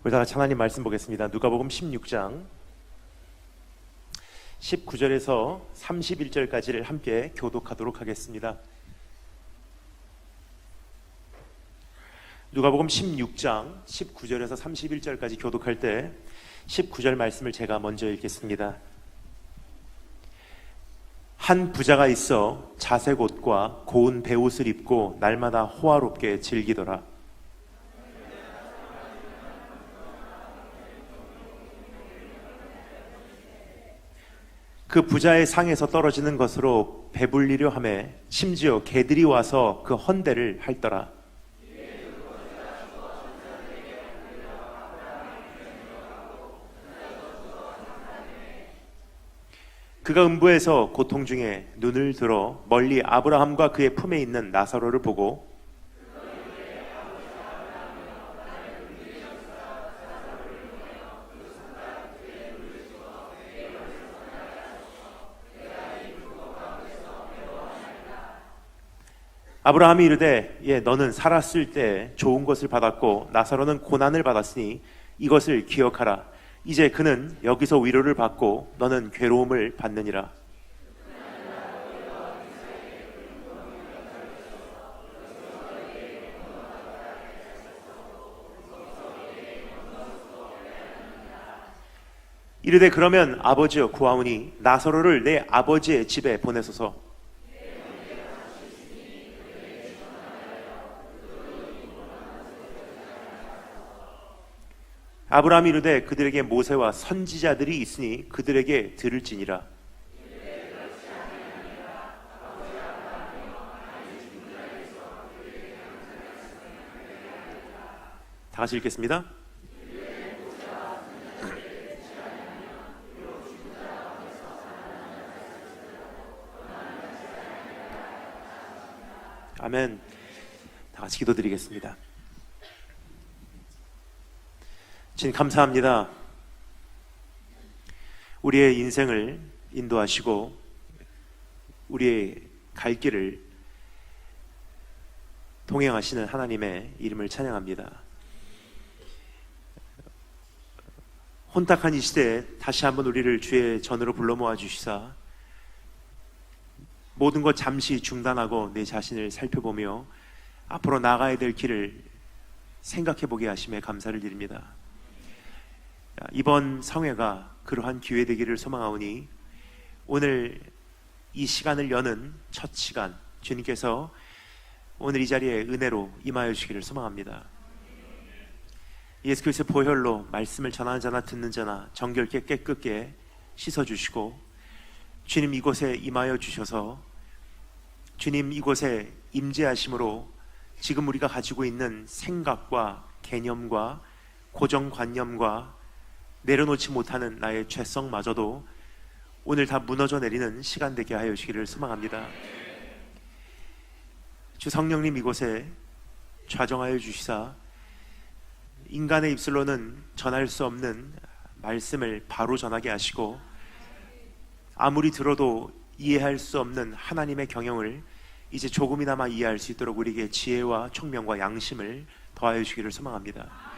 우리 다 같이 하나님 말씀 보겠습니다. 누가복음 16장 19절에서 31절까지를 함께 교독하도록 하겠습니다. 누가복음 16장 19절에서 31절까지 교독할 때 19절 말씀을 제가 먼저 읽겠습니다. 한 부자가 있어 자색 옷과 고운 베옷을 입고 날마다 호화롭게 즐기더라. 그 부자의 상에서 떨어지는 것으로 배불리려 하매 심지어 개들이 와서 그 헌대를 핥더라. 그가 음부에서 고통 중에 눈을 들어 멀리 아브라함과 그의 품에 있는 나사로를 보고 아브라함이 이르되 너는 살았을 때 좋은 것을 받았고 나사로는 고난을 받았으니 이것을 기억하라. 이제 그는 여기서 위로를 받고 너는 괴로움을 받느니라. 이르되 그러면 아버지여 구하오니 나사로를 내 아버지의 집에 보내소서. 아브라함이 이르되 그들에게 모세와 선지자들이 있으니 그들에게 들을지니라. 다 같이 읽겠습니다. 아멘. 다 같이 기도드리겠습니다. 주님 감사합니다. 우리의 인생을 인도하시고 우리의 갈 길을 동행하시는 하나님의 이름을 찬양합니다. 혼탁한 이 시대에 다시 한번 우리를 주의 전으로 불러 모아 주시사 모든 것 잠시 중단하고 내 자신을 살펴보며 앞으로 나가야 될 길을 생각해 보게 하심에 감사를 드립니다. 이번 성회가 그러한 기회 되기를 소망하오니 오늘 이 시간을 여는 첫 시간 주님께서 오늘 이 자리에 은혜로 임하여 주시기를 소망합니다. 예수 그리스도의 보혈로 말씀을 전하는 자나 듣는 자나 정결케 깨끗게 씻어주시고 주님 이곳에 임하여 주셔서 주님 이곳에 임재하심으로 지금 우리가 가지고 있는 생각과 개념과 고정관념과 내려놓지 못하는 나의 죄성마저도 오늘 다 무너져 내리는 시간 되게 하여 주시기를 소망합니다. 주 성령님 이곳에 좌정하여 주시사 인간의 입술로는 전할 수 없는 말씀을 바로 전하게 하시고 아무리 들어도 이해할 수 없는 하나님의 경영을 이제 조금이나마 이해할 수 있도록 우리에게 지혜와 총명과 양심을 더하여 주시기를 소망합니다.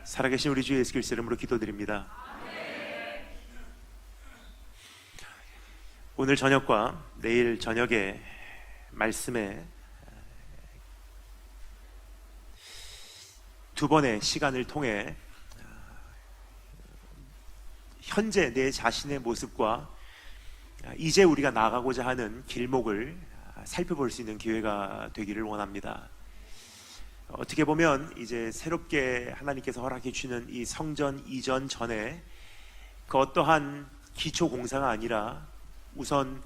살아계신 우리 주 예수 그리스도 이름으로 기도드립니다. 오늘 저녁과 내일 저녁에 말씀에 두 번의 시간을 통해 현재 내 자신의 모습과 이제 우리가 나가고자 하는 길목을 살펴볼 수 있는 기회가 되기를 원합니다. 어떻게 보면 이제 새롭게 하나님께서 허락해 주시는 이 성전 이전 전에 그 어떠한 기초 공사가 아니라 우선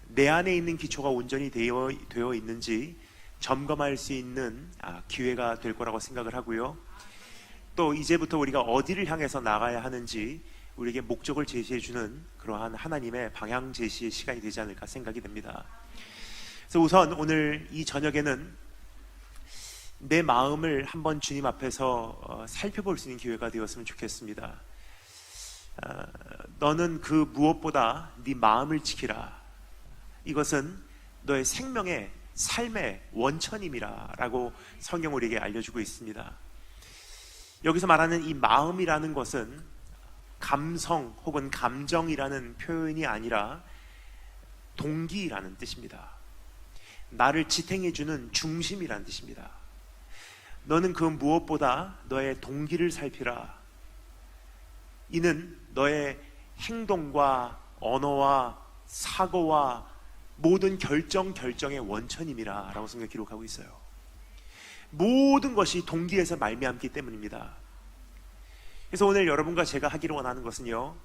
내 안에 있는 기초가 온전히 되어 있는지 점검할 수 있는 기회가 될 거라고 생각을 하고요. 또 이제부터 우리가 어디를 향해서 나가야 하는지 우리에게 목적을 제시해 주는 그러한 하나님의 방향 제시의 시간이 되지 않을까 생각이 됩니다. 그래서 우선 오늘 이 저녁에는 내 마음을 한번 주님 앞에서 살펴볼 수 있는 기회가 되었으면 좋겠습니다. 너는 그 무엇보다 네 마음을 지키라. 이것은 너의 생명의 삶의 원천임이라 라고 성경 우리에게 알려주고 있습니다. 여기서 말하는 이 마음이라는 것은 감성 혹은 감정이라는 표현이 아니라 동기라는 뜻입니다. 나를 지탱해주는 중심이라는 뜻입니다. 너는 그 무엇보다 너의 동기를 살피라. 이는 너의 행동과 언어와 사고와 모든 결정의 원천임이라 라고 성경이 기록하고 있어요. 모든 것이 동기에서 말미암기 때문입니다. 그래서 오늘 여러분과 제가 하기를 원하는 것은요,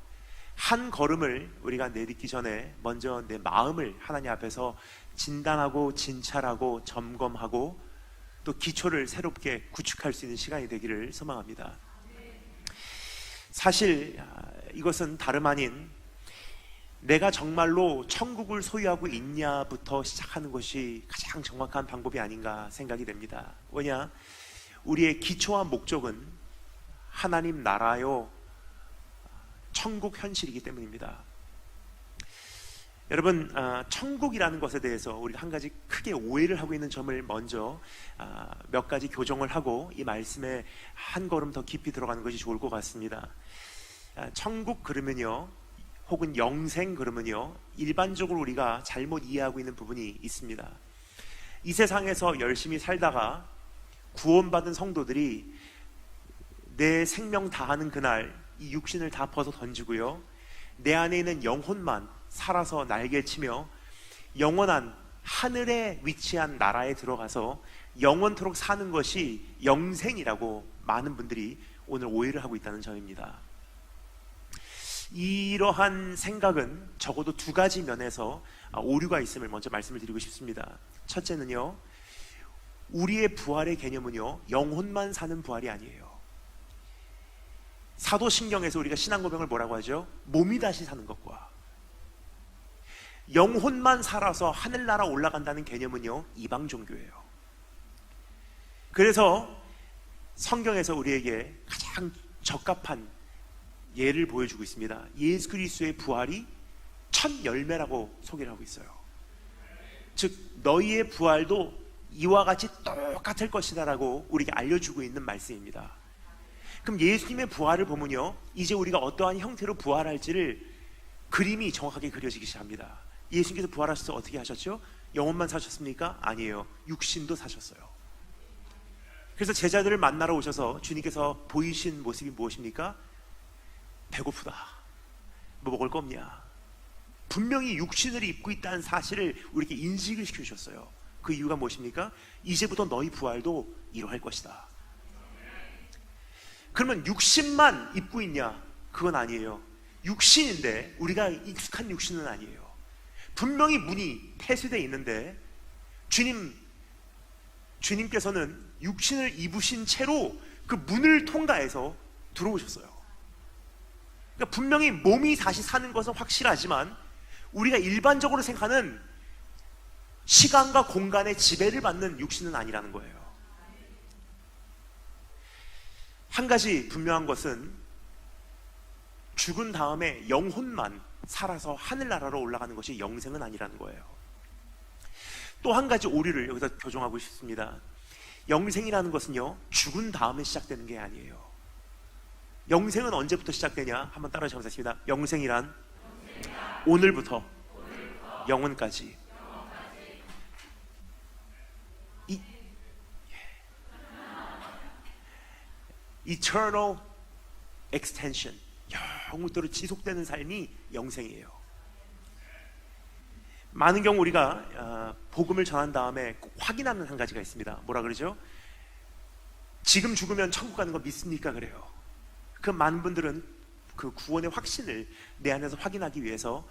한 걸음을 우리가 내딛기 전에 먼저 내 마음을 하나님 앞에서 진단하고 진찰하고 점검하고 또 기초를 새롭게 구축할 수 있는 시간이 되기를 소망합니다. 사실 이것은 다름 아닌 내가 정말로 천국을 소유하고 있냐부터 시작하는 것이 가장 정확한 방법이 아닌가 생각이 됩니다. 왜냐? 우리의 기초와 목적은 하나님 나라요 천국 현실이기 때문입니다. 여러분, 천국이라는 것에 대해서 우리가 한 가지 크게 오해를 하고 있는 점을 먼저 몇 가지 교정을 하고 이 말씀에 한 걸음 더 깊이 들어가는 것이 좋을 것 같습니다. 천국 그러면요, 혹은 영생 그러면요, 일반적으로 우리가 잘못 이해하고 있는 부분이 있습니다. 이 세상에서 열심히 살다가 구원받은 성도들이 내 생명 다하는 그날 이 육신을 다 벗어 던지고요, 내 안에 있는 영혼만 살아서 날개치며 영원한 하늘에 위치한 나라에 들어가서 영원토록 사는 것이 영생이라고 많은 분들이 오늘 오해를 하고 있다는 점입니다. 이러한 생각은 적어도 두 가지 면에서 오류가 있음을 먼저 말씀을 드리고 싶습니다. 첫째는요, 우리의 부활의 개념은요, 영혼만 사는 부활이 아니에요. 사도신경에서 우리가 신앙 고백을 뭐라고 하죠? 몸이 다시 사는 것과 영혼만 살아서 하늘나라 올라간다는 개념은요, 이방 종교예요. 그래서 성경에서 우리에게 가장 적합한 예를 보여주고 있습니다. 예수 그리스도의 부활이 첫 열매라고 소개를 하고 있어요. 즉 너희의 부활도 이와 같이 똑같을 것이다 라고 우리에게 알려주고 있는 말씀입니다. 그럼 예수님의 부활을 보면요, 이제 우리가 어떠한 형태로 부활할지를 그림이 정확하게 그려지기 시작합니다. 예수님께서 부활하셔서 어떻게 하셨죠? 영혼만 사셨습니까? 아니에요. 육신도 사셨어요. 그래서 제자들을 만나러 오셔서 주님께서 보이신 모습이 무엇입니까? 배고프다. 뭐 먹을 거 없냐? 분명히 육신을 입고 있다는 사실을 우리에게 인식을 시켜주셨어요. 그 이유가 무엇입니까? 이제부터 너희 부활도 이러할 것이다. 그러면 육신만 입고 있냐? 그건 아니에요. 육신인데 우리가 익숙한 육신은 아니에요. 분명히 문이 폐쇄되어 있는데 주님께서는 육신을 입으신 채로 그 문을 통과해서 들어오셨어요. 그러니까 분명히 몸이 다시 사는 것은 확실하지만 우리가 일반적으로 생각하는 시간과 공간의 지배를 받는 육신은 아니라는 거예요. 한 가지 분명한 것은 죽은 다음에 영혼만 살아서 하늘나라로 올라가는 것이 영생은 아니라는 거예요. 또 한 가지 오류를 여기서 교정하고 싶습니다. 영생이라는 것은요, 죽은 다음에 시작되는 게 아니에요. 영생은 언제부터 시작되냐? 한번 따라 적으겠습니다. 영생이란 오늘부터 영원까지. Eternal extension, 영원토록 지속되는 삶이 영생이에요. 많은 경우 우리가 복음을 전한 다음에 꼭 확인하는 한 가지가 있습니다. 뭐라 그러죠? 지금 죽으면 천국 가는 거 믿습니까? 그래요. 그 많은 분들은 그 구원의 확신을 내 안에서 확인하기 위해서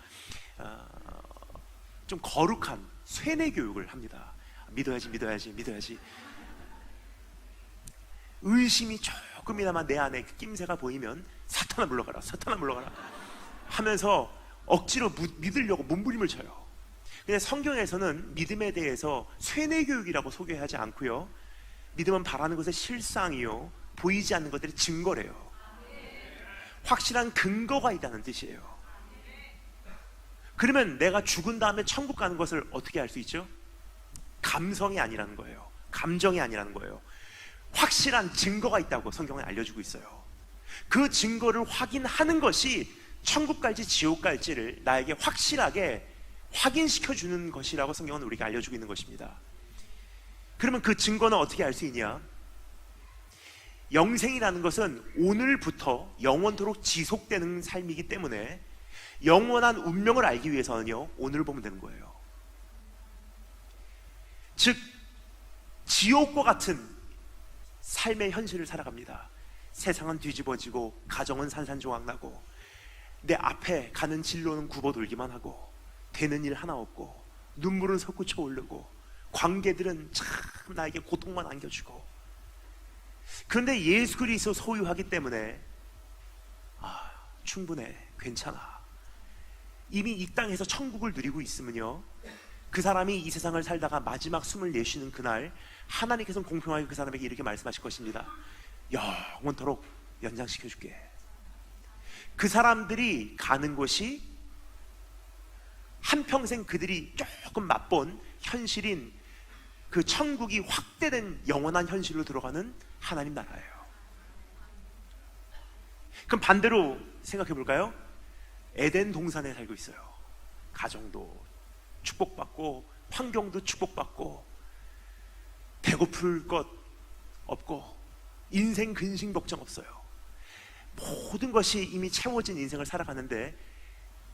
좀 거룩한 쇠뇌 교육을 합니다. 믿어야지. 의심이 조금이나마 내 안에 낌새가 보이면 사탄아 물러가라 하면서 억지로 믿으려고 몸부림을 쳐요. 근데 성경에서는 믿음에 대해서 쇠뇌 교육이라고 소개하지 않고요, 믿음은 바라는 것의 실상이요, 보이지 않는 것들의 증거래요. 확실한 근거가 있다는 뜻이에요. 그러면 내가 죽은 다음에 천국 가는 것을 어떻게 알 수 있죠? 감성이 아니라는 거예요. 감정이 아니라는 거예요. 확실한 증거가 있다고 성경은 알려주고 있어요. 그 증거를 확인하는 것이 천국 갈지 지옥 갈지를 나에게 확실하게 확인시켜주는 것이라고 성경은 우리가 알려주고 있는 것입니다. 그러면 그 증거는 어떻게 알 수 있냐? 영생이라는 것은 오늘부터 영원토록 지속되는 삶이기 때문에 영원한 운명을 알기 위해서는요, 오늘을 보면 되는 거예요. 즉 지옥과 같은 삶의 현실을 살아갑니다. 세상은 뒤집어지고 가정은 산산조각나고 내 앞에 가는 진로는 굽어돌기만 하고 되는 일 하나 없고 눈물은 솟구쳐 오르고 관계들은 참 나에게 고통만 안겨주고, 그런데 예수 그리스도 소유하기 때문에 충분해, 괜찮아, 이미 이 땅에서 천국을 누리고 있으면요, 그 사람이 이 세상을 살다가 마지막 숨을 내쉬는 그날 하나님께서는 공평하게 그 사람에게 이렇게 말씀하실 것입니다. 영원토록 연장시켜줄게. 그 사람들이 가는 곳이 한평생 그들이 조금 맛본 현실인 그 천국이 확대된 영원한 현실로 들어가는 하나님 나라예요. 그럼 반대로 생각해 볼까요? 에덴 동산에 살고 있어요. 가정도 축복받고 환경도 축복받고 배고플 것 없고 인생 근심 걱정 없어요. 모든 것이 이미 채워진 인생을 살아가는데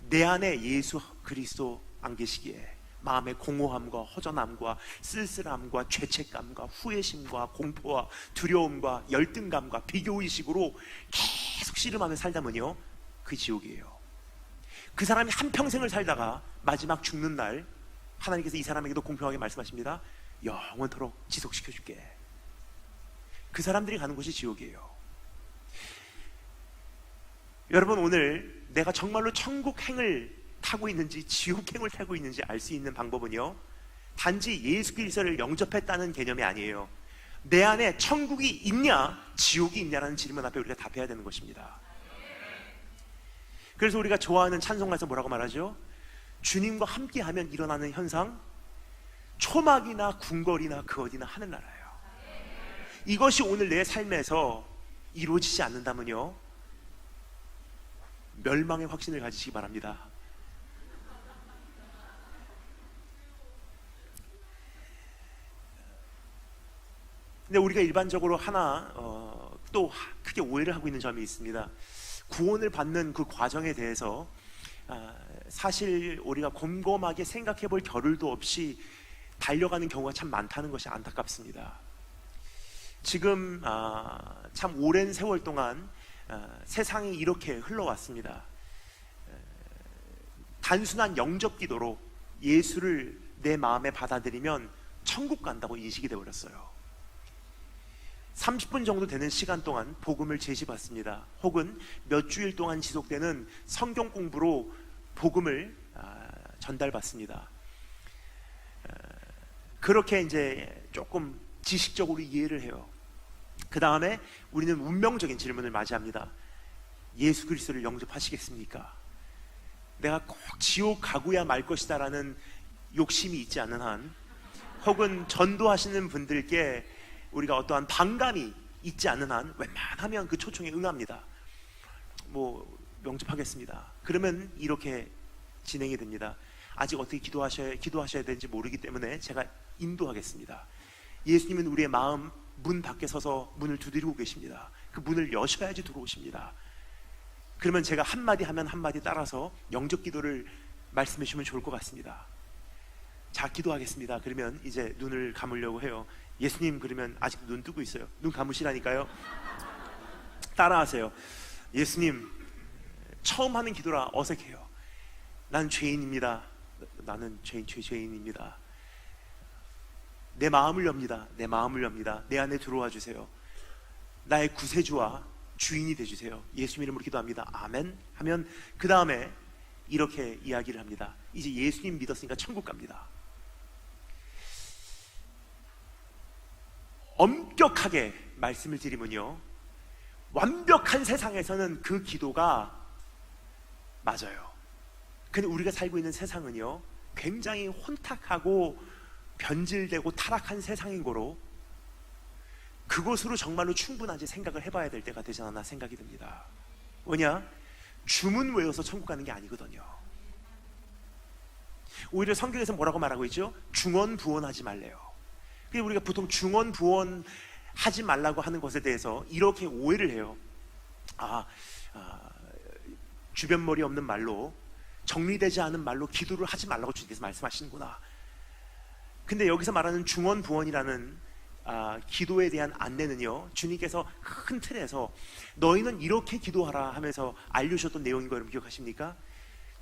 내 안에 예수 그리스도 안 계시기에 마음의 공허함과 허전함과 쓸쓸함과 죄책감과 후회심과 공포와 두려움과 열등감과 비교의식으로 계속 씨름하며 살다면요, 그 지옥이에요. 그 사람이 한평생을 살다가 마지막 죽는 날 하나님께서 이 사람에게도 공평하게 말씀하십니다. 영원토록 지속시켜줄게. 그 사람들이 가는 곳이 지옥이에요. 여러분, 오늘 내가 정말로 천국행을 타고 있는지 지옥행을 타고 있는지 알 수 있는 방법은요, 단지 예수 그리스도를 영접했다는 개념이 아니에요. 내 안에 천국이 있냐 지옥이 있냐라는 질문 앞에 우리가 답해야 되는 것입니다. 그래서 우리가 좋아하는 찬송가에서 뭐라고 말하죠? 주님과 함께하면 일어나는 현상, 초막이나 궁궐이나 그 어디나 하늘나라예요. 이것이 오늘 내 삶에서 이루어지지 않는다면요, 멸망의 확신을 가지시기 바랍니다. 근데 우리가 일반적으로 하나 또 크게 오해를 하고 있는 점이 있습니다. 구원을 받는 그 과정에 대해서 사실 우리가 곰곰하게 생각해 볼 겨를도 없이 달려가는 경우가 참 많다는 것이 안타깝습니다. 지금 참 오랜 세월 동안 세상이 이렇게 흘러왔습니다. 단순한 영접 기도로 예수를 내 마음에 받아들이면 천국 간다고 인식이 되어버렸어요. 30분 정도 되는 시간 동안 복음을 제시받습니다. 혹은 몇 주일 동안 지속되는 성경 공부로 복음을 전달받습니다. 그렇게 이제 조금 지식적으로 이해를 해요. 그 다음에 우리는 운명적인 질문을 맞이합니다. 예수 그리스도를 영접하시겠습니까? 내가 꼭 지옥 가고야 말 것이다 라는 욕심이 있지 않는 한, 혹은 전도하시는 분들께 우리가 어떠한 반감이 있지 않는 한 웬만하면 그 초청에 응합니다. 영접하겠습니다. 그러면 이렇게 진행이 됩니다. 아직 어떻게 기도하셔야 되는지 모르기 때문에 제가 인도하겠습니다. 예수님은 우리의 마음 문 밖에 서서 문을 두드리고 계십니다. 그 문을 여셔야지 들어오십니다. 그러면 제가 한마디 하면 한마디 따라서 영접 기도를 말씀해 주시면 좋을 것 같습니다. 자, 기도하겠습니다. 그러면 이제 눈을 감으려고 해요. 예수님, 그러면 아직 눈 뜨고 있어요. 눈 감으시라니까요. 따라하세요. 예수님, 처음 하는 기도라 어색해요. 난 죄인입니다. 나는 죄인입니다. 내 마음을 엽니다. 내 마음을 엽니다. 내 안에 들어와 주세요. 나의 구세주와 주인이 되주세요. 예수 이름으로 기도합니다. 아멘 하면 그 다음에 이렇게 이야기를 합니다. 이제 예수님 믿었으니까 천국 갑니다. 엄격하게 말씀을 드리면요, 완벽한 세상에서는 그 기도가 맞아요. 근데 우리가 살고 있는 세상은요, 굉장히 혼탁하고 변질되고 타락한 세상인 거로 그것으로 정말로 충분한지 생각을 해봐야 될 때가 되지 않았나 생각이 듭니다. 뭐냐? 주문 외워서 천국 가는 게 아니거든요. 오히려 성경에서 뭐라고 말하고 있죠? 중언부언하지 말래요. 그래서 우리가 보통 중언부언하지 말라고 하는 것에 대해서 이렇게 오해를 해요. 주변머리 없는 말로, 정리되지 않은 말로 기도를 하지 말라고 주님께서 말씀하시는구나. 근데 여기서 말하는 중언부언이라는 기도에 대한 안내는요, 주님께서 큰 틀에서 너희는 이렇게 기도하라 하면서 알려주셨던 내용인 거 여러분 기억하십니까?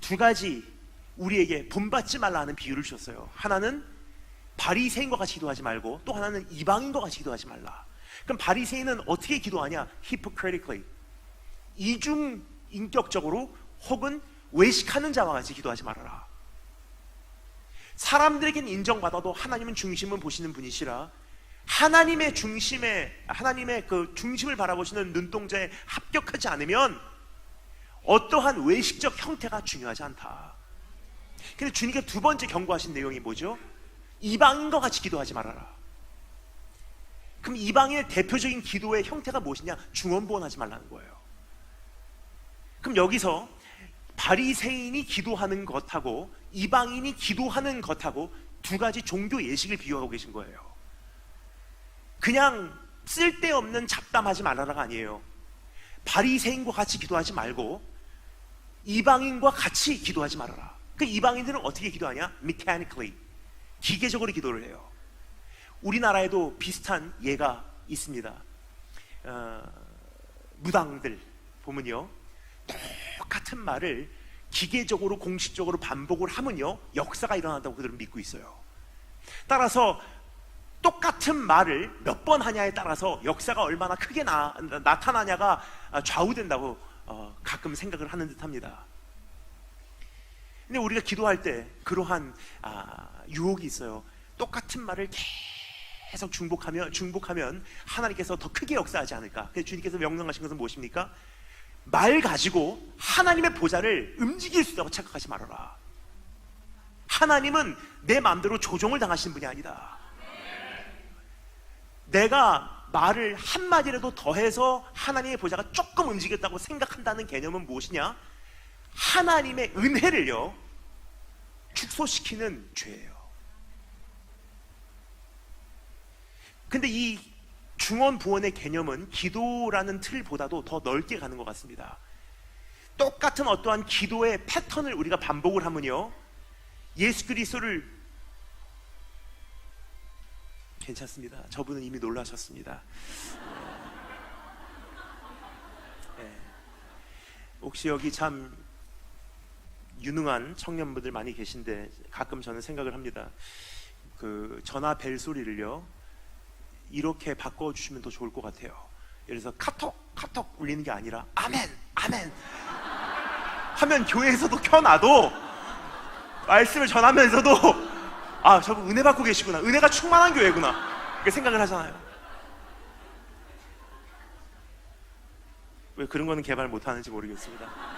두 가지 우리에게 본받지 말라 하는 비유를 주셨어요. 하나는 바리새인과 같이 기도하지 말고, 또 하나는 이방인과 같이 기도하지 말라. 그럼 바리새인은 어떻게 기도하냐? hypocritically, 이중인격적으로 혹은 외식하는 자와 같이 기도하지 말아라. 사람들에게는 인정받아도 하나님은 중심을 보시는 분이시라 하나님의 그 중심을 바라보시는 눈동자에 합격하지 않으면 어떠한 외식적 형태가 중요하지 않다. 근데 주님께서 두 번째 경고하신 내용이 뭐죠? 이방인과 같이 기도하지 말아라. 그럼 이방인의 대표적인 기도의 형태가 무엇이냐? 중언부언하지 말라는 거예요. 그럼 여기서 바리새인이 기도하는 것하고 이방인이 기도하는 것하고 두 가지 종교 예식을 비유하고 계신 거예요. 그냥 쓸데없는 잡담하지 말아라가 아니에요. 바리새인과 같이 기도하지 말고 이방인과 같이 기도하지 말아라. 그 이방인들은 어떻게 기도하냐? mechanically, 기계적으로 기도를 해요. 우리나라에도 비슷한 예가 있습니다. 무당들 보면요, 똑같은 말을 기계적으로 공식적으로 반복을 하면요, 역사가 일어난다고 그들은 믿고 있어요. 따라서 똑같은 말을 몇 번 하냐에 따라서 역사가 얼마나 크게 나타나냐가 좌우된다고 가끔 생각을 하는 듯 합니다. 근데 우리가 기도할 때 그러한 유혹이 있어요. 똑같은 말을 계속 중복하면 하나님께서 더 크게 역사하지 않을까. 그래서 주님께서 명령하신 것은 무엇입니까? 말 가지고 하나님의 보좌를 움직일 수 있다고 착각하지 말아라. 하나님은 내 마음대로 조종을 당하시는 분이 아니다. 내가 말을 한마디라도 더해서 하나님의 보좌가 조금 움직였다고 생각한다는 개념은 무엇이냐? 하나님의 은혜를요, 축소시키는 죄예요. 근데 이 중언부언의 개념은 기도라는 틀보다도 더 넓게 가는 것 같습니다. 똑같은 어떠한 기도의 패턴을 우리가 반복을 하면요, 예수 그리스도를, 괜찮습니다. 저분은 이미 놀라셨습니다. 혹시 여기 참 유능한 청년분들 많이 계신데 가끔 저는 생각을 합니다. 그 전화 벨 소리를요, 이렇게 바꿔주시면 더 좋을 것 같아요. 예를 들어서 카톡 울리는 게 아니라 아멘 하면 교회에서도 켜놔도, 말씀을 전하면서도 저분 은혜 받고 계시구나, 은혜가 충만한 교회구나, 이렇게 생각을 하잖아요. 왜 그런 거는 개발 못하는지 모르겠습니다.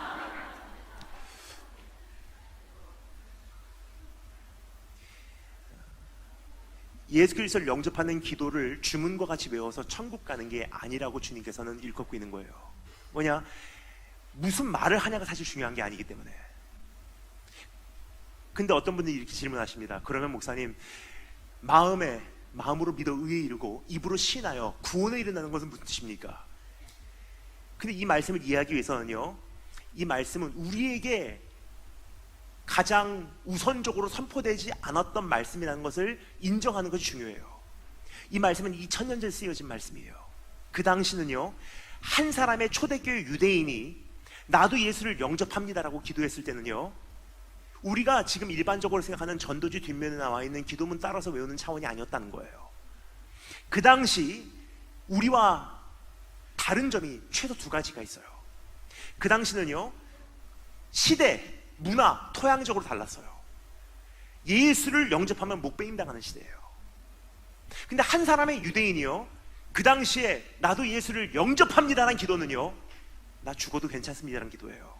예수 그리스도를 영접하는 기도를 주문과 같이 외워서 천국 가는 게 아니라고 주님께서는 일컫고 있는 거예요. 뭐냐? 무슨 말을 하냐가 사실 중요한 게 아니기 때문에. 근데 어떤 분들이 이렇게 질문하십니다. 그러면 목사님, 마음으로 믿어 의에 이르고 입으로 신하여 구원에 이른다는 것은 무슨 뜻입니까? 근데 이 말씀을 이해하기 위해서는요, 이 말씀은 우리에게 가장 우선적으로 선포되지 않았던 말씀이라는 것을 인정하는 것이 중요해요. 이 말씀은 2000년 전 쓰여진 말씀이에요. 그 당시는요, 한 사람의 초대교회 유대인이 나도 예수를 영접합니다라고 기도했을 때는요, 우리가 지금 일반적으로 생각하는 전도지 뒷면에 나와 있는 기도문 따라서 외우는 차원이 아니었다는 거예요. 그 당시 우리와 다른 점이 최소 두 가지가 있어요. 그 당시는요, 시대, 문화, 토양적으로 달랐어요. 예수를 영접하면 목배임 당하는 시대예요. 근데 한 사람의 유대인이요, 그 당시에 나도 예수를 영접합니다라는 기도는요, 나 죽어도 괜찮습니다라는 기도예요.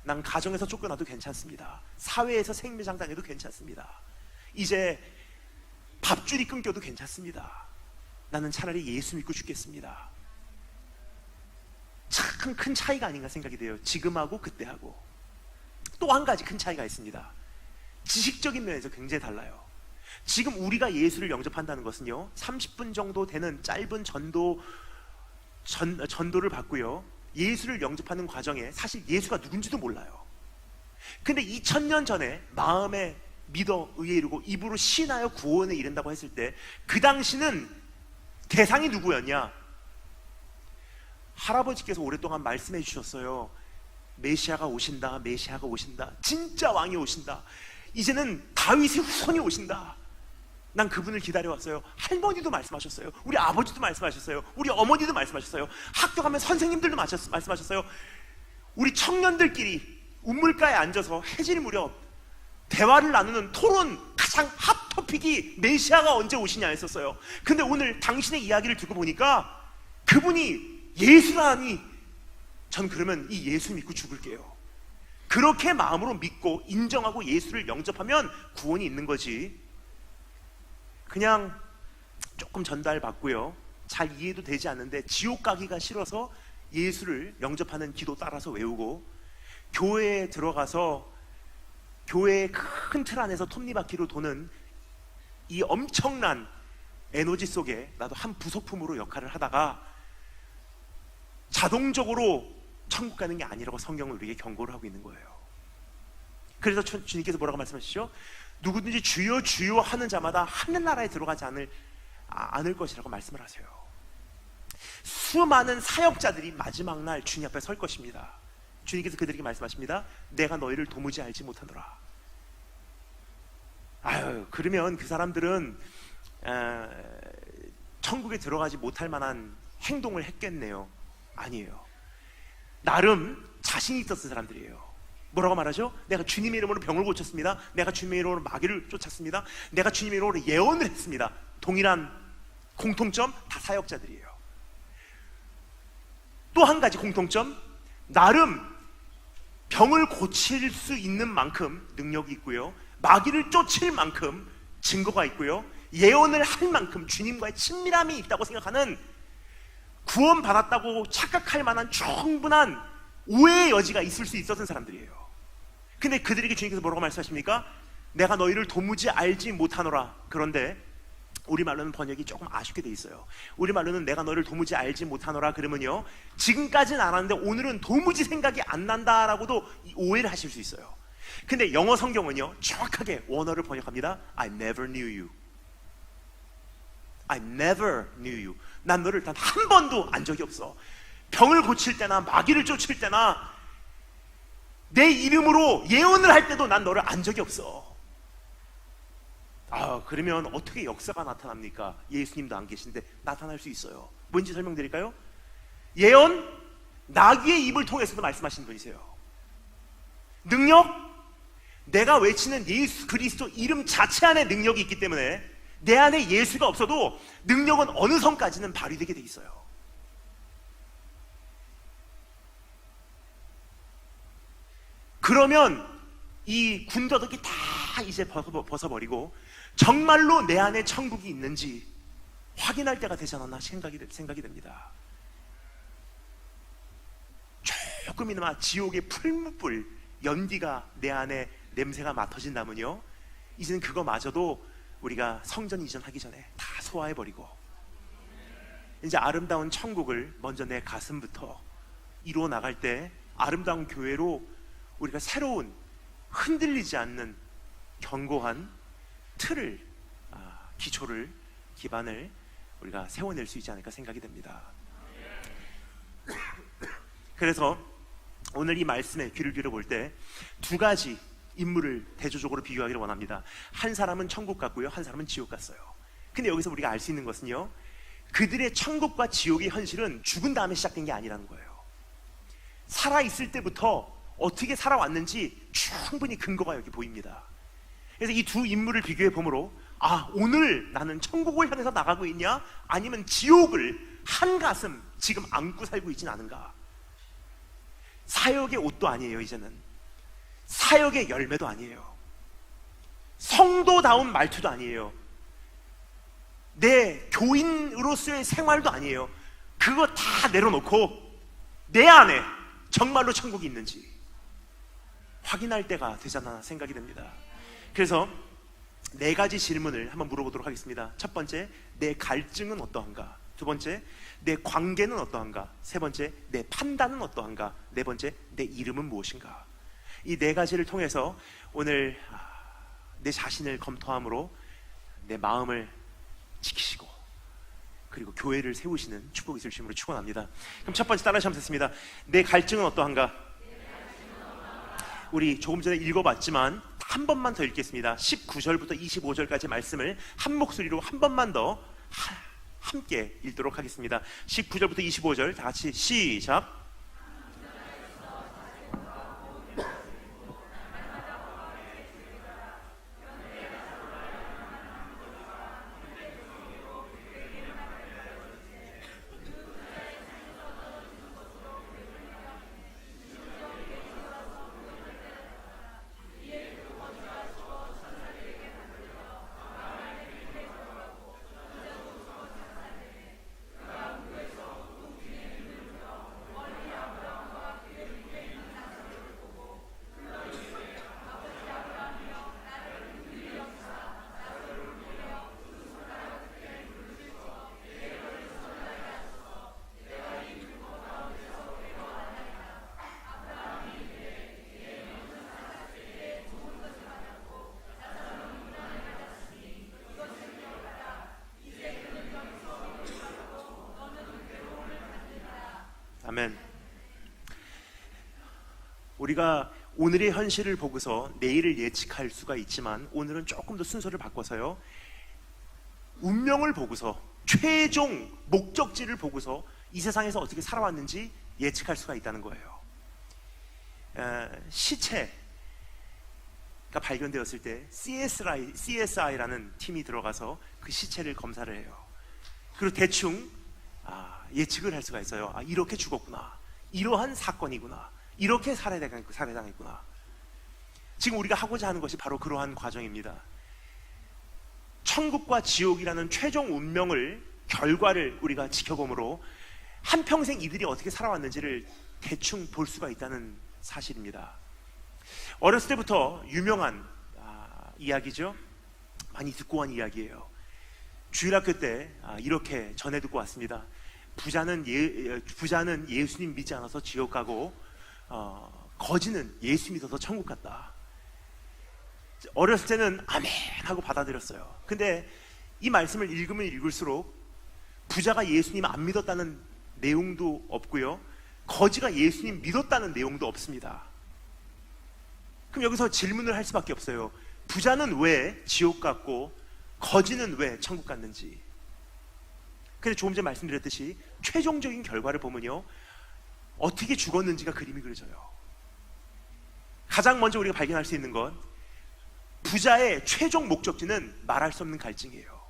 난 가정에서 쫓겨나도 괜찮습니다. 사회에서 생매장당해도 괜찮습니다. 이제 밥줄이 끊겨도 괜찮습니다. 나는 차라리 예수 믿고 죽겠습니다. 참 큰 차이가 아닌가 생각이 돼요. 지금하고 그때하고. 또 한 가지 큰 차이가 있습니다. 지식적인 면에서 굉장히 달라요. 지금 우리가 예수를 영접한다는 것은요, 30분 정도 되는 짧은 전도를 받고요, 예수를 영접하는 과정에 사실 예수가 누군지도 몰라요. 근데 2000년 전에 마음에 믿어 의에 이르고 입으로 신하여 구원에 이른다고 했을 때 그 당시는 대상이 누구였냐? 할아버지께서 오랫동안 말씀해 주셨어요. 메시아가 오신다, 메시아가 오신다, 진짜 왕이 오신다, 이제는 다윗의 후손이 오신다. 난 그분을 기다려왔어요. 할머니도 말씀하셨어요. 우리 아버지도 말씀하셨어요. 우리 어머니도 말씀하셨어요. 학교 가면 선생님들도 말씀하셨어요. 우리 청년들끼리 우물가에 앉아서 해질 무렵 대화를 나누는 토론 가장 핫 토픽이 메시아가 언제 오시냐 했었어요. 근데 오늘 당신의 이야기를 듣고 보니까 그분이 예수라니, 전 그러면 이 예수 믿고 죽을게요. 그렇게 마음으로 믿고 인정하고 예수를 영접하면 구원이 있는 거지, 그냥 조금 전달받고요, 잘 이해도 되지 않는데 지옥 가기가 싫어서 예수를 영접하는 기도 따라서 외우고 교회에 들어가서 교회의 큰 틀 안에서 톱니바퀴로 도는 이 엄청난 에너지 속에 나도 한 부속품으로 역할을 하다가 자동적으로 천국 가는 게 아니라고 성경은 우리에게 경고를 하고 있는 거예요. 그래서 주님께서 뭐라고 말씀하시죠? 누구든지 주여 주여 하는 자마다 하늘나라에 들어가지 않을 것이라고 말씀을 하세요. 수많은 사역자들이 마지막 날 주님 앞에 설 것입니다. 주님께서 그들에게 말씀하십니다. 내가 너희를 도무지 알지 못하노라. 아유, 그러면 그 사람들은 천국에 들어가지 못할 만한 행동을 했겠네요. 아니에요. 나름 자신이 있었던 사람들이에요. 뭐라고 말하죠? 내가 주님의 이름으로 병을 고쳤습니다. 내가 주님의 이름으로 마귀를 쫓았습니다. 내가 주님의 이름으로 예언을 했습니다. 동일한 공통점, 다 사역자들이에요. 또 한 가지 공통점, 나름 병을 고칠 수 있는 만큼 능력이 있고요, 마귀를 쫓을 만큼 증거가 있고요, 예언을 할 만큼 주님과의 친밀함이 있다고 생각하는, 구원받았다고 착각할 만한 충분한 오해의 여지가 있을 수 있었던 사람들이에요. 근데 그들에게 주님께서 뭐라고 말씀하십니까? 내가 너희를 도무지 알지 못하노라. 그런데 우리말로는 번역이 조금 아쉽게 돼 있어요. 우리말로는 내가 너를 도무지 알지 못하노라 그러면요, 지금까지는 알았는데 오늘은 도무지 생각이 안 난다라고도 오해를 하실 수 있어요. 근데 영어 성경은요, 정확하게 원어를 번역합니다. I never knew you. I never knew you. 난 너를 단 한 번도 안 적이 없어. 병을 고칠 때나 마귀를 쫓을 때나 내 이름으로 예언을 할 때도 난 너를 안 적이 없어. 아, 그러면 어떻게 역사가 나타납니까? 예수님도 안 계신데 나타날 수 있어요. 뭔지 설명드릴까요? 예언, 나귀의 입을 통해서도 말씀하신 분이세요. 능력, 내가 외치는 예수 그리스도 이름 자체 안에 능력이 있기 때문에 내 안에 예수가 없어도 능력은 어느 선까지는 발휘되게 돼 있어요. 그러면 이 군더더기 다 이제 벗어버리고 정말로 내 안에 천국이 있는지 확인할 때가 되지 않았나 생각이 됩니다. 조금이나마 지옥의 풀무불 연기가 내 안에 냄새가 맡아진다면요, 이제는 그거마저도 우리가 성전 이전하기 전에 다 소화해버리고 이제 아름다운 천국을 먼저 내 가슴부터 이루어 나갈 때 아름다운 교회로 우리가 새로운 흔들리지 않는 견고한 틀을, 기초를, 기반을 우리가 세워낼 수 있지 않을까 생각이 됩니다. 그래서 오늘 이 말씀에 귀를 기울여 때 두 가지 인물을 대조적으로 비교하기를 원합니다. 한 사람은 천국 갔고요, 한 사람은 지옥 갔어요. 근데 여기서 우리가 알 수 있는 것은요, 그들의 천국과 지옥의 현실은 죽은 다음에 시작된 게 아니라는 거예요. 살아있을 때부터 어떻게 살아왔는지 충분히 근거가 여기 보입니다. 그래서 이 두 인물을 비교해 보므로, 아, 오늘 나는 천국을 향해서 나가고 있냐, 아니면 지옥을 한 가슴 지금 안고 살고 있진 않은가. 사역의 옷도 아니에요. 이제는 사역의 열매도 아니에요. 성도다운 말투도 아니에요. 내 교인으로서의 생활도 아니에요. 그거 다 내려놓고 내 안에 정말로 천국이 있는지 확인할 때가 되잖아 생각이 됩니다. 그래서 4가지 질문을 한번 물어보도록 하겠습니다. 첫 번째, 내 갈증은 어떠한가? 두 번째, 내 관계는 어떠한가? 세 번째, 내 판단은 어떠한가? 네 번째, 내 이름은 무엇인가? 이 4가지를 통해서 오늘 내 자신을 검토함으로 내 마음을 지키시고 그리고 교회를 세우시는 축복이 있을 주님으로 축원합니다. 그럼 첫 번째 따라하시면 됐습니다. 내 갈증은 어떠한가? 우리 조금 전에 읽어봤지만 한 번만 더 읽겠습니다. 19절부터 25절까지 말씀을 한 목소리로 한 번만 더 함께 읽도록 하겠습니다. 19절부터 25절 다 같이 시작. 아멘. 우리가 오늘의 현실을 보고서 내일을 예측할 수가 있지만 오늘은 조금 더 순서를 바꿔서요, 운명을 보고서 최종 목적지를 보고서 이 세상에서 어떻게 살아왔는지 예측할 수가 있다는 거예요. 시체가 발견되었을 때 CSI라는 팀이 들어가서 그 시체를 검사를 해요. 그리고 대충 예측을 할 수가 있어요. 이렇게 죽었구나, 이러한 사건이구나, 이렇게 살해당했구나. 지금 우리가 하고자 하는 것이 바로 그러한 과정입니다. 천국과 지옥이라는 최종 운명을, 결과를 우리가 지켜보므로 한평생 이들이 어떻게 살아왔는지를 대충 볼 수가 있다는 사실입니다. 어렸을 때부터 유명한 이야기죠. 많이 듣고 온 이야기예요. 주일학교 때 이렇게 전해 듣고 왔습니다. 부자는 예수님 믿지 않아서 지옥 가고 거지는 예수 믿어서 천국 갔다. 어렸을 때는 아멘 하고 받아들였어요. 근데 이 말씀을 읽으면 읽을수록 부자가 예수님 안 믿었다는 내용도 없고요, 거지가 예수님 믿었다는 내용도 없습니다. 그럼 여기서 질문을 할 수밖에 없어요. 부자는 왜 지옥 갔고 거지는 왜 천국 갔는지. 근데 조금 전에 말씀드렸듯이 최종적인 결과를 보면요, 어떻게 죽었는지가 그림이 그려져요. 가장 먼저 우리가 발견할 수 있는 건 부자의 최종 목적지는 말할 수 없는 갈증이에요.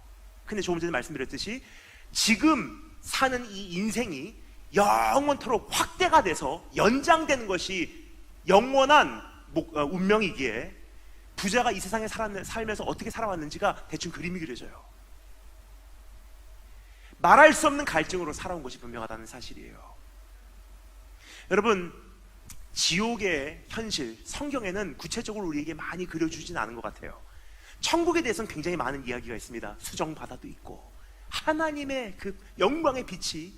근데 조금 전에 말씀드렸듯이 지금 사는 이 인생이 영원토록 확대가 돼서 연장되는 것이 영원한 운명이기에 부자가 이 세상에 살면서 어떻게 살아왔는지가 대충 그림이 그려져요. 말할 수 없는 갈증으로 살아온 것이 분명하다는 사실이에요. 여러분, 지옥의 현실, 성경에는 구체적으로 우리에게 많이 그려주진 않은 것 같아요. 천국에 대해서는 굉장히 많은 이야기가 있습니다. 수정바다도 있고 하나님의 그 영광의 빛이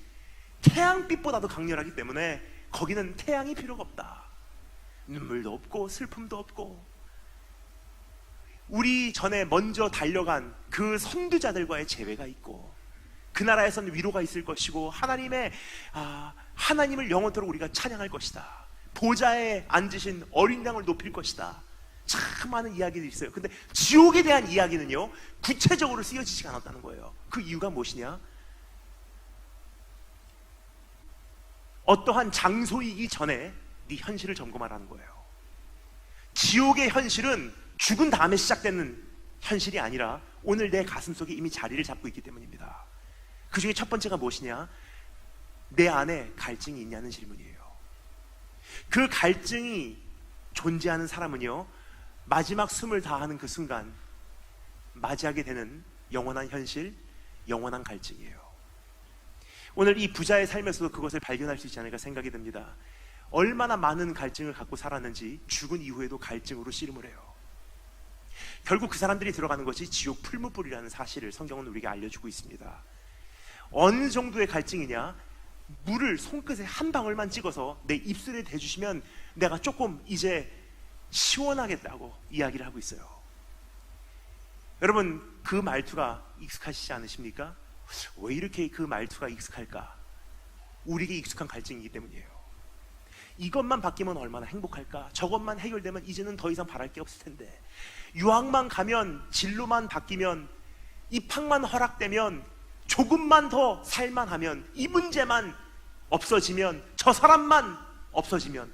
태양빛보다도 강렬하기 때문에 거기는 태양이 필요가 없다. 눈물도 없고 슬픔도 없고, 우리 전에 먼저 달려간 그 선두자들과의 재회가 있고, 그 나라에서는 위로가 있을 것이고, 하나님을 영원토록 우리가 찬양할 것이다. 보좌에 앉으신 어린 양을 높일 것이다. 참 많은 이야기들이 있어요. 근데 지옥에 대한 이야기는요, 구체적으로 쓰여지지 않았다는 거예요. 그 이유가 무엇이냐? 어떠한 장소이기 전에 네 현실을 점검하라는 거예요. 지옥의 현실은 죽은 다음에 시작되는 현실이 아니라 오늘 내 가슴 속에 이미 자리를 잡고 있기 때문입니다. 그 중에 첫 번째가 무엇이냐? 내 안에 갈증이 있냐는 질문이에요. 그 갈증이 존재하는 사람은요, 마지막 숨을 다하는 그 순간 맞이하게 되는 영원한 현실, 영원한 갈증이에요. 오늘 이 부자의 삶에서도 그것을 발견할 수 있지 않을까 생각이 듭니다. 얼마나 많은 갈증을 갖고 살았는지 죽은 이후에도 갈증으로 씨름을 해요. 결국 그 사람들이 들어가는 것이 지옥 풀무불이라는 사실을 성경은 우리에게 알려주고 있습니다. 어느 정도의 갈증이냐? 물을 손끝에 한 방울만 찍어서 내 입술에 대주시면 내가 조금 이제 시원하겠다고 이야기를 하고 있어요. 여러분, 그 말투가 익숙하시지 않으십니까? 왜 이렇게 그 말투가 익숙할까? 우리에게 익숙한 갈증이기 때문이에요. 이것만 바뀌면 얼마나 행복할까? 저것만 해결되면 이제는 더 이상 바랄 게 없을 텐데, 유학만 가면, 진로만 바뀌면, 입학만 허락되면, 조금만 더 살만하면, 이 문제만 없어지면, 저 사람만 없어지면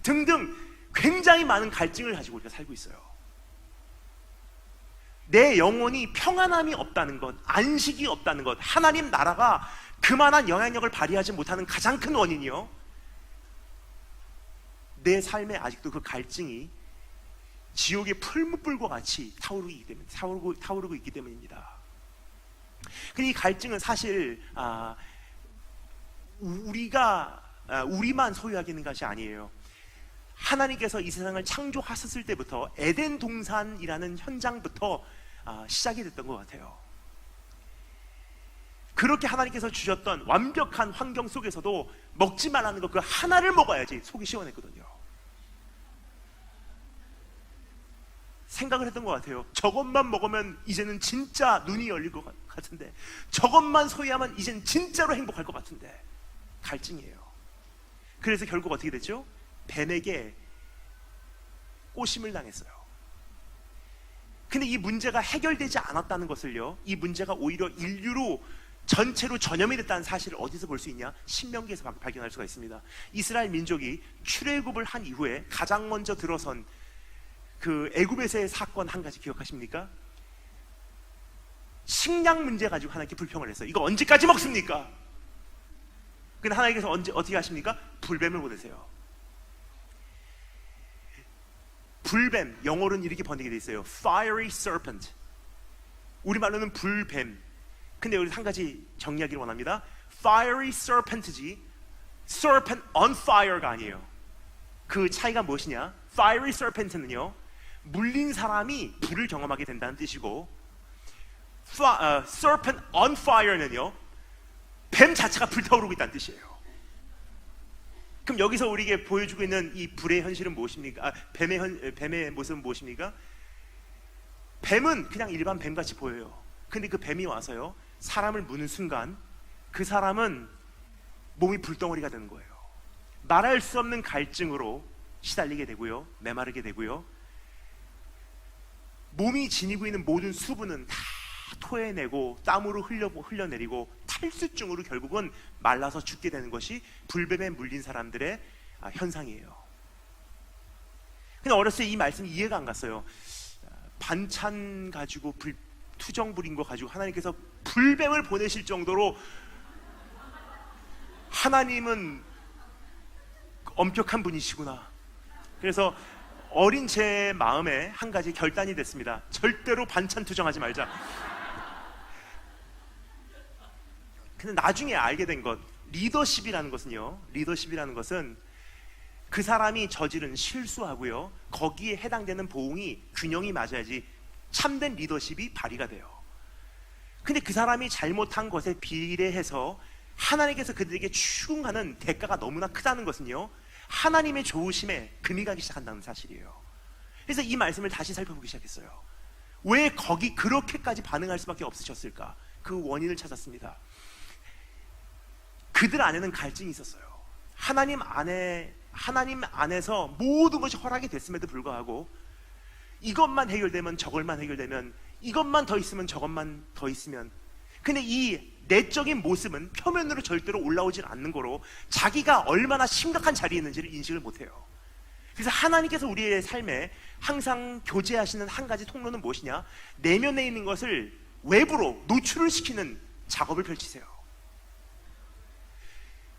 등등 굉장히 많은 갈증을 가지고 우리가 살고 있어요. 내 영혼이 평안함이 없다는 것, 안식이 없다는 것, 하나님 나라가 그만한 영향력을 발휘하지 못하는 가장 큰 원인이요, 내 삶에 아직도 그 갈증이 지옥의 풀무불과 같이 타오르고 있기 때문입니다. 근데 이 갈증은 사실 우리만 소유하게 있는 것이 아니에요. 하나님께서 이 세상을 창조하셨을 때부터 에덴 동산이라는 현장부터 시작이 됐던 것 같아요. 그렇게 하나님께서 주셨던 완벽한 환경 속에서도 먹지 말라는 것, 그 하나를 먹어야지 속이 시원했거든요. 생각을 했던 것 같아요. 저것만 먹으면 이제는 진짜 눈이 열릴 것 같은데, 저것만 소유하면 이제는 진짜로 행복할 것 같은데. 갈증이에요. 그래서 결국 어떻게 됐죠? 뱀에게 꼬심을 당했어요. 근데 이 문제가 해결되지 않았다는 것을요, 이 문제가 오히려 인류로 전체로 전염이 됐다는 사실을 어디서 볼 수 있냐? 신명기에서 발견할 수가 있습니다. 이스라엘 민족이 출애굽을 한 이후에 가장 먼저 들어선 그 애굽에서의 사건 한 가지 기억하십니까? 식량 문제 가지고 하나님께 불평을 했어요. 이거 언제까지 먹습니까? 근데 하나님께서 어떻게 하십니까? 불뱀을 보내세요. 불뱀, 영어로는 이렇게 번역이 되어 있어요. Fiery serpent. 우리말로는 불뱀. 근데 여기서 한 가지 정리하기를 원합니다. Fiery serpent지 serpent on fire가 아니에요. 그 차이가 무엇이냐? Fiery serpent는요, 물린 사람이 불을 경험하게 된다는 뜻이고, serpent on fire는요, 뱀 자체가 불타오르고 있다는 뜻이에요. 그럼 여기서 우리에게 보여주고 있는 이 불의 현실은 무엇입니까? 뱀의 모습은 무엇입니까? 뱀은 그냥 일반 뱀같이 보여요. 근데 그 뱀이 와서요, 사람을 무는 순간 그 사람은 몸이 불덩어리가 되는 거예요. 말할 수 없는 갈증으로 시달리게 되고요, 메마르게 되고요, 몸이 지니고 있는 모든 수분은 다 토해내고 땀으로 흘려내리고 탈수증으로 결국은 말라서 죽게 되는 것이 불뱀에 물린 사람들의 현상이에요. 근데 어렸을 때 이 말씀이 이해가 안 갔어요. 반찬 가지고 투정 부린 거 가지고 하나님께서 불뱀을 보내실 정도로 하나님은 엄격한 분이시구나. 그래서 어린 제 마음에 한 가지 결단이 됐습니다. 절대로 반찬 투정하지 말자. 근데 나중에 알게 된 것, 리더십이라는 것은 그 사람이 저지른 실수하고요, 거기에 해당되는 보응이 균형이 맞아야지 참된 리더십이 발휘가 돼요. 근데 그 사람이 잘못한 것에 비례해서 하나님께서 그들에게 추궁하는 대가가 너무나 크다는 것은요, 하나님의 좋으심에 금이 가기 시작한다는 사실이에요. 그래서 이 말씀을 다시 살펴보기 시작했어요. 왜 거기 그렇게까지 반응할 수밖에 없으셨을까? 그 원인을 찾았습니다. 그들 안에는 갈증이 있었어요. 하나님 안에서 모든 것이 허락이 됐음에도 불구하고 이것만 해결되면 저것만 해결되면, 이것만 더 있으면 저것만 더 있으면, 근데 이 내적인 모습은 표면으로 절대로 올라오질 않는 거로 자기가 얼마나 심각한 자리에 있는지를 인식을 못해요. 그래서 하나님께서 우리의 삶에 항상 교제하시는 한 가지 통로는 무엇이냐? 내면에 있는 것을 외부로 노출을 시키는 작업을 펼치세요.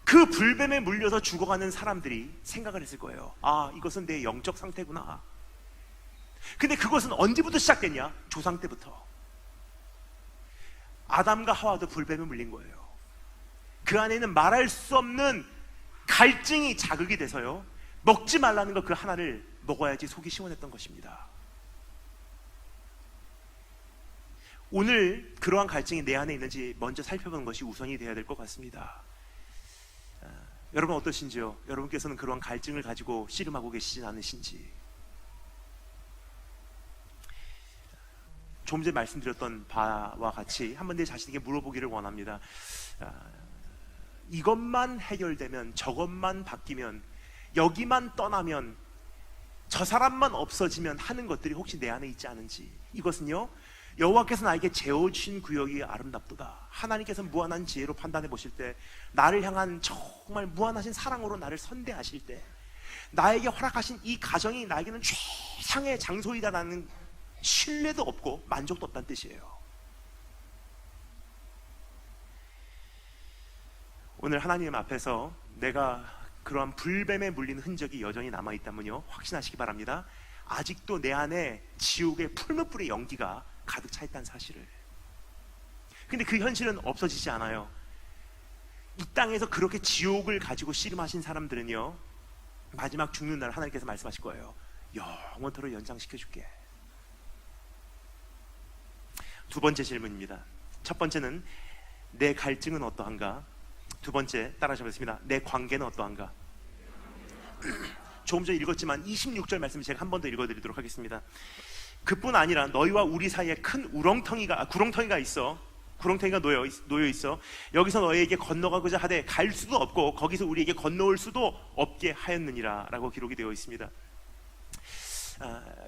그 불뱀에 물려서 죽어가는 사람들이 생각을 했을 거예요. 아, 이것은 내 영적 상태구나. 근데 그것은 언제부터 시작됐냐? 조상 때부터. 아담과 하와도 불뱀에 물린 거예요. 그 안에는 말할 수 없는 갈증이 자극이 돼서요, 먹지 말라는 거 그 하나를 먹어야지 속이 시원했던 것입니다. 오늘 그러한 갈증이 내 안에 있는지 먼저 살펴보는 것이 우선이 되어야 될 것 같습니다. 여러분 어떠신지요? 여러분께서는 그러한 갈증을 가지고 씨름하고 계시진 않으신지. 좀 전에 말씀드렸던 바와 같이 한번 내 자신에게 물어보기를 원합니다. 이것만 해결되면, 저것만 바뀌면, 여기만 떠나면, 저 사람만 없어지면 하는 것들이 혹시 내 안에 있지 않은지. 이것은요, 여호와께서 나에게 재어주신 구역이 아름답도다. 하나님께서 무한한 지혜로 판단해 보실 때, 나를 향한 정말 무한하신 사랑으로 나를 선대하실 때, 나에게 허락하신 이 가정이 나에게는 최상의 장소이다라는 신뢰도 없고 만족도 없다는 뜻이에요. 오늘 하나님 앞에서 내가 그러한 불뱀에 물린 흔적이 여전히 남아있다면요, 확신하시기 바랍니다. 아직도 내 안에 지옥의 풀무불의 연기가 가득 차 있다는 사실을. 근데 그 현실은 없어지지 않아요. 이 땅에서 그렇게 지옥을 가지고 씨름하신 사람들은요, 마지막 죽는 날 하나님께서 말씀하실 거예요. 영원토록 연장시켜 줄게. 두 번째 질문입니다. 첫 번째는 내 갈증은 어떠한가? 두 번째, 따라하시겠습니다. 내 관계는 어떠한가? 조금 전에 읽었지만 26절 말씀을 제가 한 번 더 읽어드리도록 하겠습니다. 그뿐 아니라 너희와 우리 사이에 큰 구렁텅이가 있어. 구렁텅이가 놓여 있어. 여기서 너희에게 건너가고자 하되 갈 수도 없고 거기서 우리에게 건너올 수도 없게 하였느니라 라고 기록이 되어 있습니다.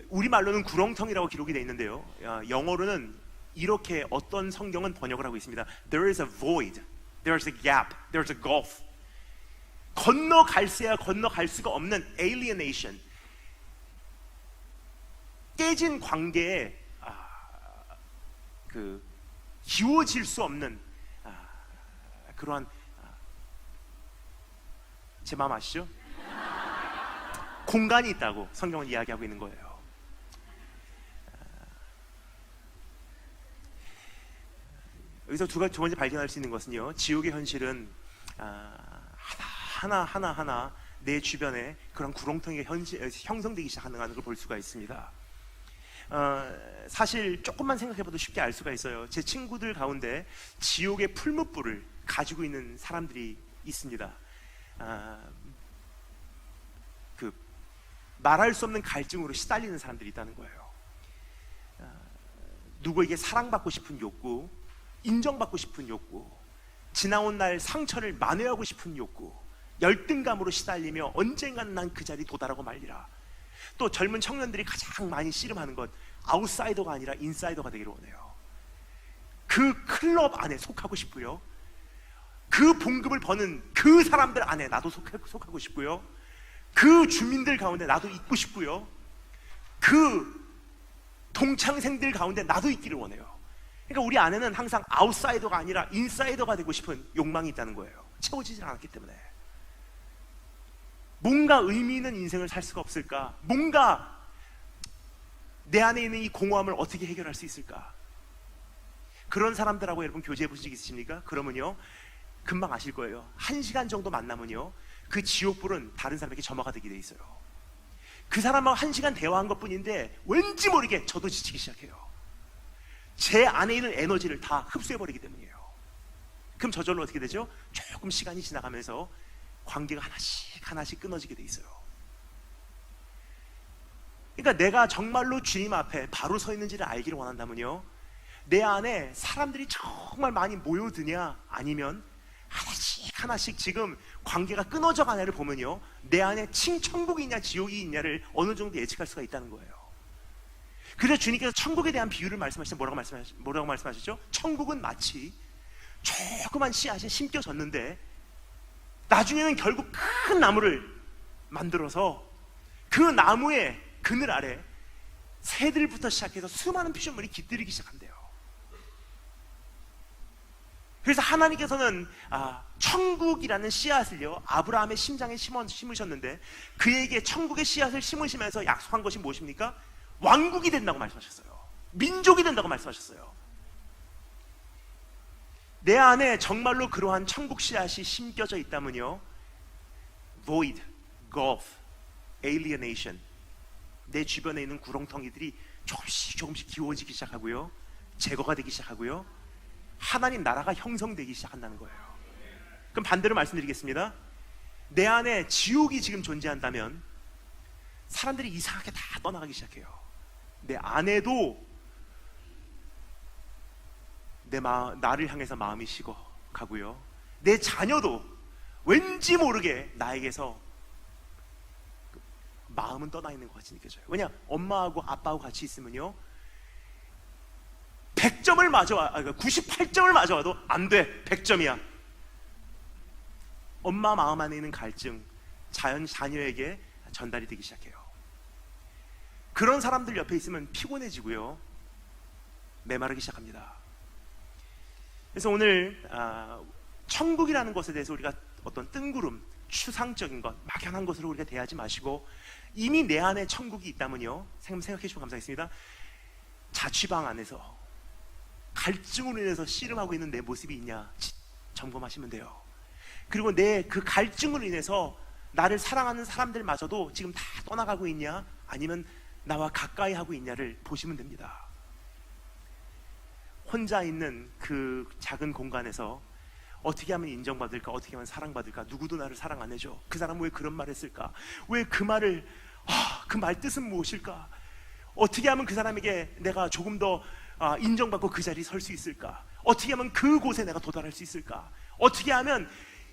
우리말로는 구렁텅이라고 기록이 되어 있는데요, 영어로는 이렇게 어떤 성경은 번역을 하고 있습니다. There is a void, there is a gap, there is a gulf. 건너갈새야 건너갈 수가 없는 alienation, 깨진 관계에 기워질 수 없는 그러한, 제 마음 아시죠? 공간이 있다고 성경은 이야기하고 있는 거예요. 여기서 두 번째 발견할 수 있는 것은요, 지옥의 현실은 하나 내 주변에 그런 구렁텅이가 형성되기 시작하는 걸 볼 수가 있습니다. 사실 조금만 생각해봐도 쉽게 알 수가 있어요. 제 친구들 가운데 지옥의 풀무불을 가지고 있는 사람들이 있습니다. 말할 수 없는 갈증으로 시달리는 사람들이 있다는 거예요. 누구에게 사랑받고 싶은 욕구, 인정받고 싶은 욕구, 지나온 날 상처를 만회하고 싶은 욕구, 열등감으로 시달리며 언젠가는 난 그 자리에 도달하고 말리라. 또 젊은 청년들이 가장 많이 씨름하는 것, 아웃사이더가 아니라 인사이더가 되기를 원해요. 그 클럽 안에 속하고 싶고요, 그 봉급을 버는 그 사람들 안에 나도 속하고 싶고요, 그 주민들 가운데 나도 있고 싶고요, 그 동창생들 가운데 나도 있기를 원해요. 그러니까 우리 안에는 항상 아웃사이더가 아니라 인사이더가 되고 싶은 욕망이 있다는 거예요. 채워지지 않았기 때문에. 뭔가 의미 있는 인생을 살 수가 없을까? 뭔가 내 안에 있는 이 공허함을 어떻게 해결할 수 있을까? 그런 사람들하고 여러분 교제해 보신 적 있으십니까? 그러면요, 금방 아실 거예요. 1시간 정도 만나면요, 그 지옥불은 다른 사람에게 점화가 되게 돼 있어요. 그 사람하고 1시간 대화한 것 뿐인데 왠지 모르게 저도 지치기 시작해요. 제 안에 있는 에너지를 다 흡수해버리기 때문이에요. 그럼 저절로 어떻게 되죠? 조금 시간이 지나가면서 관계가 하나씩 끊어지게 돼 있어요. 그러니까 내가 정말로 주님 앞에 바로 서 있는지를 알기를 원한다면요, 내 안에 사람들이 정말 많이 모여드냐, 아니면 하나씩 지금 관계가 끊어져 가냐를 보면요, 내 안에 천국이 있냐 지옥이 있냐를 어느 정도 예측할 수가 있다는 거예요. 그래서 주님께서 천국에 대한 비유를 말씀하실 때 뭐라고 말씀하셨죠? 천국은 마치 조그만 씨앗이 심겨졌는데 나중에는 결국 큰 나무를 만들어서 그 나무의 그늘 아래 새들부터 시작해서 수많은 피조물이 깃들이기 시작한대요. 그래서 하나님께서는 천국이라는 씨앗을요, 아브라함의 심장에 심으셨는데 그에게 천국의 씨앗을 심으시면서 약속한 것이 무엇입니까? 왕국이 된다고 말씀하셨어요. 민족이 된다고 말씀하셨어요. 내 안에 정말로 그러한 천국 씨앗이 심겨져 있다면요, void, gulf, alienation, 내 주변에 있는 구렁텅이들이 조금씩 기워지기 시작하고요, 제거가 되기 시작하고요, 하나님 나라가 형성되기 시작한다는 거예요. 그럼 반대로 말씀드리겠습니다. 내 안에 지옥이 지금 존재한다면 사람들이 이상하게 다 떠나가기 시작해요. 내 아내도 나를 향해서 마음이 식어가고요, 내 자녀도 왠지 모르게 나에게서 마음은 떠나 있는 것 같이 느껴져요. 왜냐? 엄마하고 아빠하고 같이 있으면요, 100점을 맞아, 98점을 맞아와도 안 돼. 100점이야. 엄마 마음 안에 있는 갈증, 자녀에게 전달이 되기 시작해요. 그런 사람들 옆에 있으면 피곤해지고요, 메마르기 시작합니다. 그래서 오늘 천국이라는 것에 대해서 우리가 어떤 뜬구름, 추상적인 것, 막연한 것으로 우리가 대하지 마시고, 이미 내 안에 천국이 있다면요, 생각해 주시면 감사하겠습니다. 자취방 안에서 갈증으로 인해서 씨름하고 있는 내 모습이 있냐 점검하시면 돼요. 그리고 내 그 갈증으로 인해서 나를 사랑하는 사람들마저도 지금 다 떠나가고 있냐, 아니면 나와 가까이 하고 있냐를 보시면 됩니다. 혼자 있는 그 작은 공간에서 어떻게 하면 인정받을까, 어떻게 하면 사랑받을까, 누구도 나를 사랑 안 해줘, 그 사람은 왜 그런 말 했을까, 왜 그 말을, 그 말 뜻은 무엇일까, 어떻게 하면 그 사람에게 내가 조금 더 인정받고 그 자리에 설 수 있을까, 어떻게 하면 그곳에 내가 도달할 수 있을까, 어떻게 하면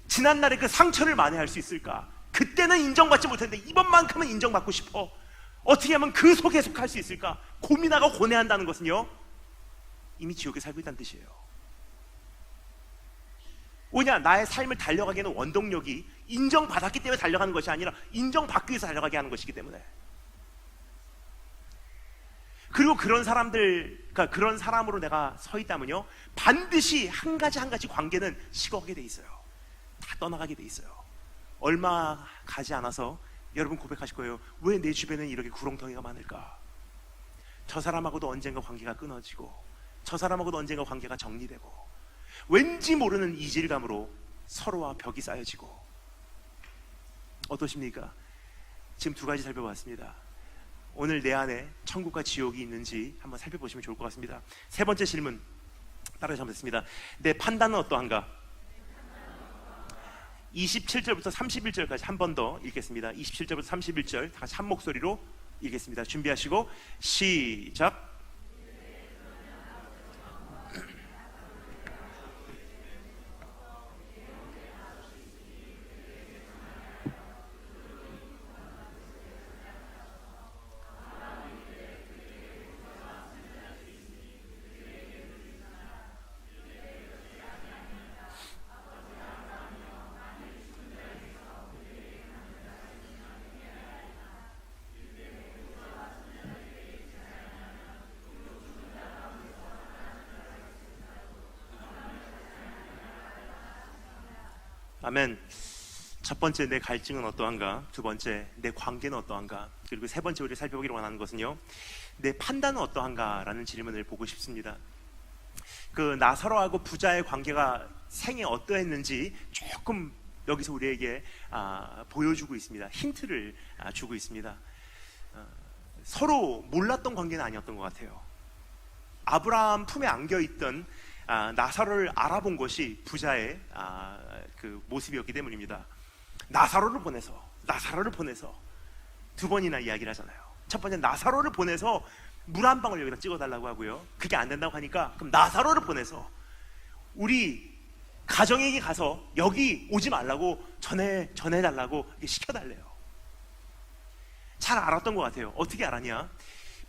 지난날의 그 상처를 만회할 수 있을까, 그때는 인정받지 못했는데 이번만큼은 인정받고 싶어, 어떻게 하면 그 속에 속할 수 있을까 고민하고 고뇌한다는 것은요, 이미 지옥에 살고 있다는 뜻이에요. 왜냐? 나의 삶을 달려가기에는 원동력이 인정받았기 때문에 달려가는 것이 아니라 인정받기 위해서 달려가게 하는 것이기 때문에. 그리고 그런 사람으로 내가 서 있다면요, 반드시 한 가지 관계는 식어가게 돼 있어요. 다 떠나가게 돼 있어요. 얼마 가지 않아서 여러분 고백하실 거예요. 왜 내 주변에는 이렇게 구렁텅이가 많을까? 저 사람하고도 언젠가 관계가 끊어지고, 저 사람하고도 언젠가 관계가 정리되고, 왠지 모르는 이질감으로 서로와 벽이 쌓여지고. 어떠십니까? 지금 두 가지 살펴봤습니다. 오늘 내 안에 천국과 지옥이 있는지 한번 살펴보시면 좋을 것 같습니다. 세 번째 질문 따라서 한번 듣습니다. 내 판단은 어떠한가? 27절부터 31절까지 한 번 더 읽겠습니다. 27절부터 31절 다 같이 한 목소리로 읽겠습니다. 준비하시고 시작. 아멘. 첫 번째, 내 갈증은 어떠한가? 두 번째, 내 관계는 어떠한가? 그리고 세 번째, 우리 살펴보기를 원하는 것은요, 내 판단은 어떠한가? 라는 질문을 보고 싶습니다. 그 나사로하고 부자의 관계가 생애 어떠했는지 조금 여기서 우리에게 보여주고 있습니다. 힌트를 주고 있습니다. 서로 몰랐던 관계는 아니었던 것 같아요. 아브라함 품에 안겨있던 나사로를 알아본 것이 부자의 그 모습이었기 때문입니다. 나사로를 보내서 두 번이나 이야기를 하잖아요. 첫 번째, 나사로를 보내서 물 한 방울 여기다 찍어달라고 하고요, 그게 안 된다고 하니까 그럼 나사로를 보내서 우리 가정에게 가서 여기 오지 말라고 전해달라고 시켜달래요. 잘 알았던 것 같아요. 어떻게 알았냐?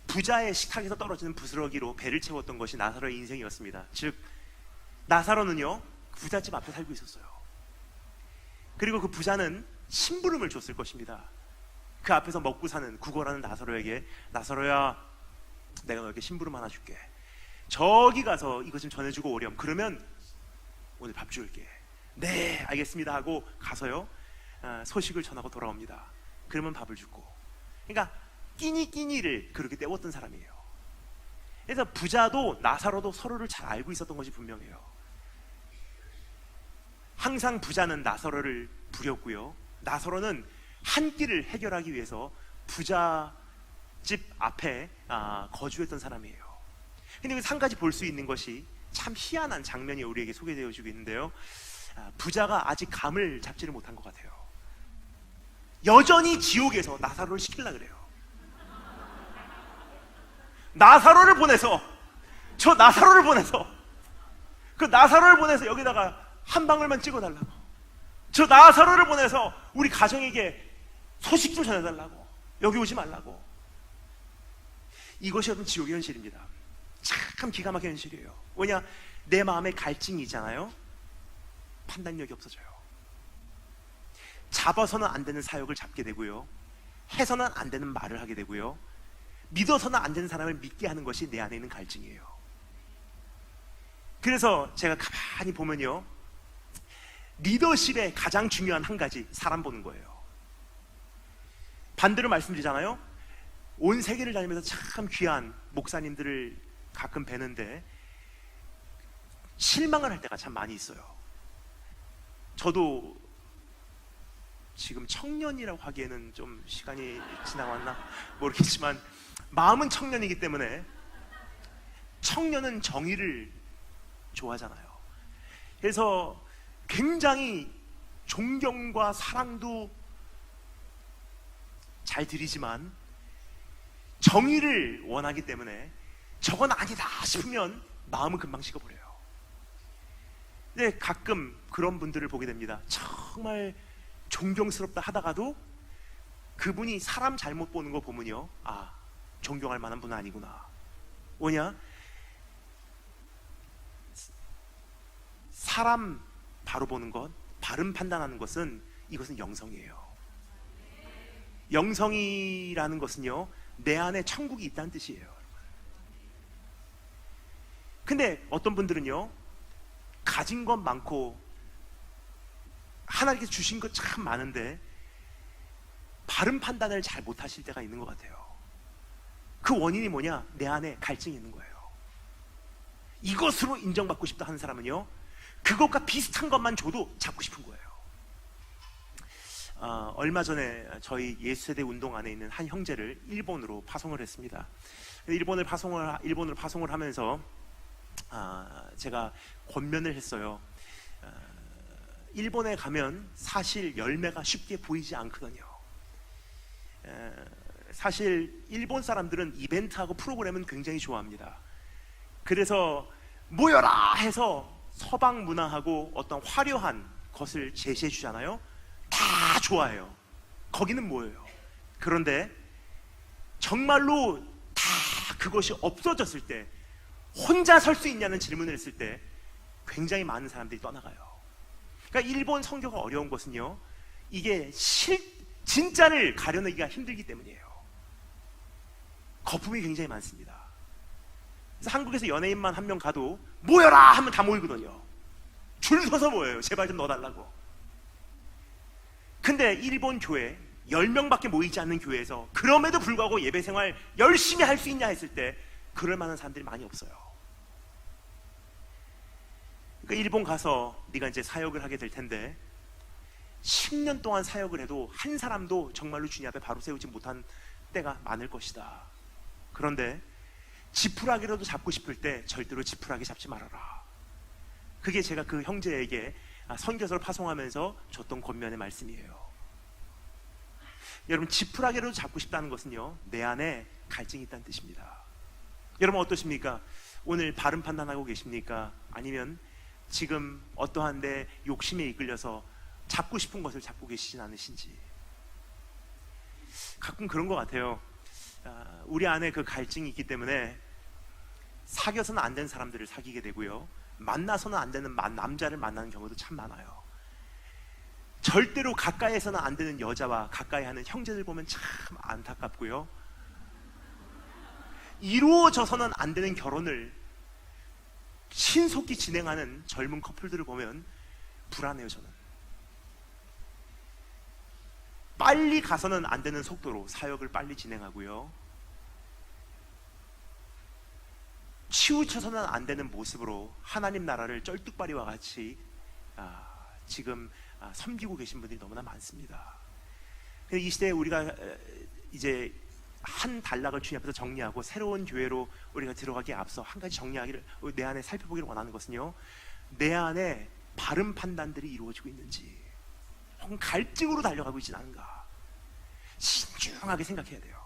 부자의 식탁에서 떨어지는 부스러기로 배를 채웠던 것이 나사로의 인생이었습니다. 즉 나사로는요, 부잣집 앞에 살고 있었어요. 그리고 그 부자는 심부름을 줬을 것입니다. 그 앞에서 먹고 사는 구걸하는 나사로에게, 나사로야, 내가 너에게 심부름 하나 줄게. 저기 가서 이것 좀 전해주고 오렴. 그러면 오늘 밥 줄게. 네, 알겠습니다 하고 가서요, 소식을 전하고 돌아옵니다. 그러면 밥을 주고. 그러니까 끼니를 그렇게 때웠던 사람이에요. 그래서 부자도 나사로도 서로를 잘 알고 있었던 것이 분명해요. 항상 부자는 나사로를 부렸고요. 나사로는 한 끼를 해결하기 위해서 부자집 앞에 거주했던 사람이에요. 근데 한 가지 볼 수 있는 것이 참 희한한 장면이 우리에게 소개되어지고 있는데요. 부자가 아직 감을 잡지를 못한 것 같아요. 여전히 지옥에서 나사로를 시키려고 그래요. 나사로를 보내서 그 나사로를 보내서 여기다가 한 방울만 찍어달라고, 저 나사로를 보내서 우리 가정에게 소식 좀 전해달라고, 여기 오지 말라고. 이것이 여러분 지옥의 현실입니다. 참 기가 막힌 현실이에요. 왜냐? 내 마음에 갈증이 있잖아요. 판단력이 없어져요. 잡아서는 안 되는 사역을 잡게 되고요, 해서는 안 되는 말을 하게 되고요, 믿어서는 안 되는 사람을 믿게 하는 것이 내 안에 있는 갈증이에요. 그래서 제가 가만히 보면요, 리더십의 가장 중요한 한 가지, 사람 보는 거예요. 반대로 말씀드리잖아요. 온 세계를 다니면서 참 귀한 목사님들을 가끔 뵈는데 실망을 할 때가 참 많이 있어요. 저도 지금 청년이라고 하기에는 좀 시간이 지나왔나 모르겠지만 마음은 청년이기 때문에, 청년은 정의를 좋아하잖아요. 그래서 굉장히 존경과 사랑도 잘 드리지만 정의를 원하기 때문에 저건 아니다 싶으면 마음은 금방 식어버려요. 근데 가끔 그런 분들을 보게 됩니다. 정말 존경스럽다 하다가도 그분이 사람 잘못 보는 거 보면요, 존경할 만한 분은 아니구나. 뭐냐? 사람 바로 보는 것, 바른 판단하는 것은, 이것은 영성이에요. 영성이라는 것은요, 내 안에 천국이 있다는 뜻이에요. 근데 어떤 분들은요, 가진 것 많고 하나님께서 주신 것 참 많은데 바른 판단을 잘 못하실 때가 있는 것 같아요. 그 원인이 뭐냐? 내 안에 갈증이 있는 거예요. 이것으로 인정받고 싶다 하는 사람은요, 그것과 비슷한 것만 줘도 잡고 싶은 거예요. 얼마 전에 저희 예수세대 운동 안에 있는 한 형제를 일본으로 파송을 했습니다. 일본으로 파송을 하면서 제가 권면을 했어요. 일본에 가면 사실 열매가 쉽게 보이지 않거든요. 사실 일본 사람들은 이벤트하고 프로그램은 굉장히 좋아합니다. 그래서 모여라 해서 서방 문화하고 어떤 화려한 것을 제시해 주잖아요. 다 좋아해요. 거기는 뭐예요? 그런데 정말로 다 그것이 없어졌을 때, 혼자 설 수 있냐는 질문을 했을 때 굉장히 많은 사람들이 떠나가요. 그러니까 일본 선교가 어려운 것은요, 이게 진짜를 가려내기가 힘들기 때문이에요. 거품이 굉장히 많습니다. 그래서 한국에서 연예인만 한 명 가도 모여라 하면 다 모이거든요. 줄 서서 모여요. 제발 좀 넣어달라고. 근데 일본 교회 10명밖에 모이지 않는 교회에서 그럼에도 불구하고 예배생활 열심히 할 수 있냐 했을 때 그럴 만한 사람들이 많이 없어요. 그러니까 일본 가서 네가 이제 사역을 하게 될 텐데 10년 동안 사역을 해도 한 사람도 정말로 주님 앞에 바로 세우지 못한 때가 많을 것이다. 그런데 지푸라기라도 잡고 싶을 때 절대로 지푸라기 잡지 말아라. 그게 제가 그 형제에게 선교서를 파송하면서 줬던 권면의 말씀이에요. 여러분, 지푸라기라도 잡고 싶다는 것은요, 내 안에 갈증이 있다는 뜻입니다. 여러분 어떠십니까? 오늘 바른 판단하고 계십니까? 아니면 지금 어떠한데 욕심에 이끌려서 잡고 싶은 것을 잡고 계시진 않으신지. 가끔 그런 것 같아요. 우리 안에 그 갈증이 있기 때문에 사귀어서는 안 되는 사람들을 사귀게 되고요, 만나서는 안 되는 남자를 만나는 경우도 참 많아요. 절대로 가까이에서는 안 되는 여자와 가까이 하는 형제들 보면 참 안타깝고요, 이루어져서는 안 되는 결혼을 신속히 진행하는 젊은 커플들을 보면 불안해요. 저는 빨리 가서는 안 되는 속도로 사역을 빨리 진행하고요, 치우쳐서는 안 되는 모습으로 하나님 나라를 쩔뚝발이와 같이 지금 섬기고 계신 분들이 너무나 많습니다. 이 시대에 우리가 이제 한 단락을 주님 앞에서 정리하고 새로운 교회로 우리가 들어가기에 앞서 한 가지 정리하기를, 내 안에 살펴보기를 원하는 것은요, 내 안에 바른 판단들이 이루어지고 있는지, 혹은 갈증으로 달려가고 있지는 않은가, 신중하게 생각해야 돼요.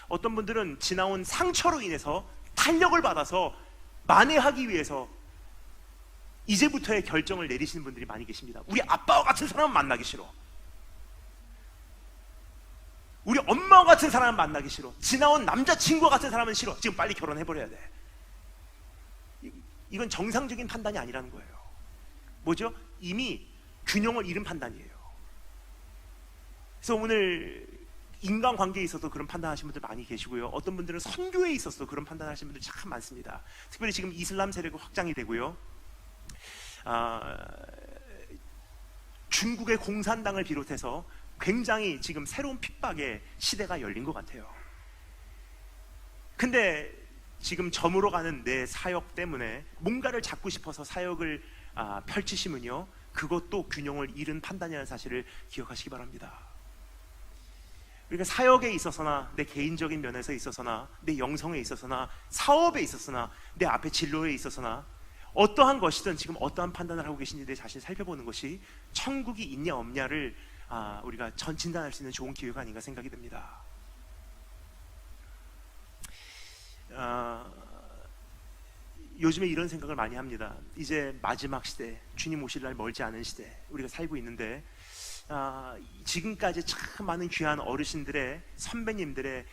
어떤 분들은 지나온 상처로 인해서 탄력을 받아서 만회하기 위해서 이제부터의 결정을 내리시는 분들이 많이 계십니다. 우리 아빠와 같은 사람은 만나기 싫어, 우리 엄마와 같은 사람은 만나기 싫어, 지나온 남자친구와 같은 사람은 싫어, 지금 빨리 결혼해버려야 돼. 이건 정상적인 판단이 아니라는 거예요. 뭐죠? 이미 균형을 잃은 판단이에요. 그래서 오늘 인간관계에 있어서 그런 판단하시는 분들 많이 계시고요, 어떤 분들은 선교에 있어서 그런 판단하시는 분들 참 많습니다. 특별히 지금 이슬람 세력이 확장이 되고요, 중국의 공산당을 비롯해서 굉장히 지금 새로운 핍박의 시대가 열린 것 같아요. 근데 지금 저물어 가는 내 사역 때문에 뭔가를 잡고 싶어서 사역을 펼치시면요, 그것도 균형을 잃은 판단이라는 사실을 기억하시기 바랍니다. 그러니까 사역에 있어서나 내 개인적인 면에서 있어서나 내 영성에 있어서나 사업에 있어서나 내 앞에 진로에 있어서나 어떠한 것이든 지금 어떠한 판단을 하고 계신지 내 자신을 살펴보는 것이 천국이 있냐 없냐를 우리가 진단할 수 있는 좋은 기회가 아닌가 생각이 듭니다. 요즘에 이런 생각을 많이 합니다. 이제 마지막 시대, 주님 오실 날 멀지 않은 시대 우리가 살고 있는데, 지금까지 참 많은 귀한 어르신들의, 선배님들의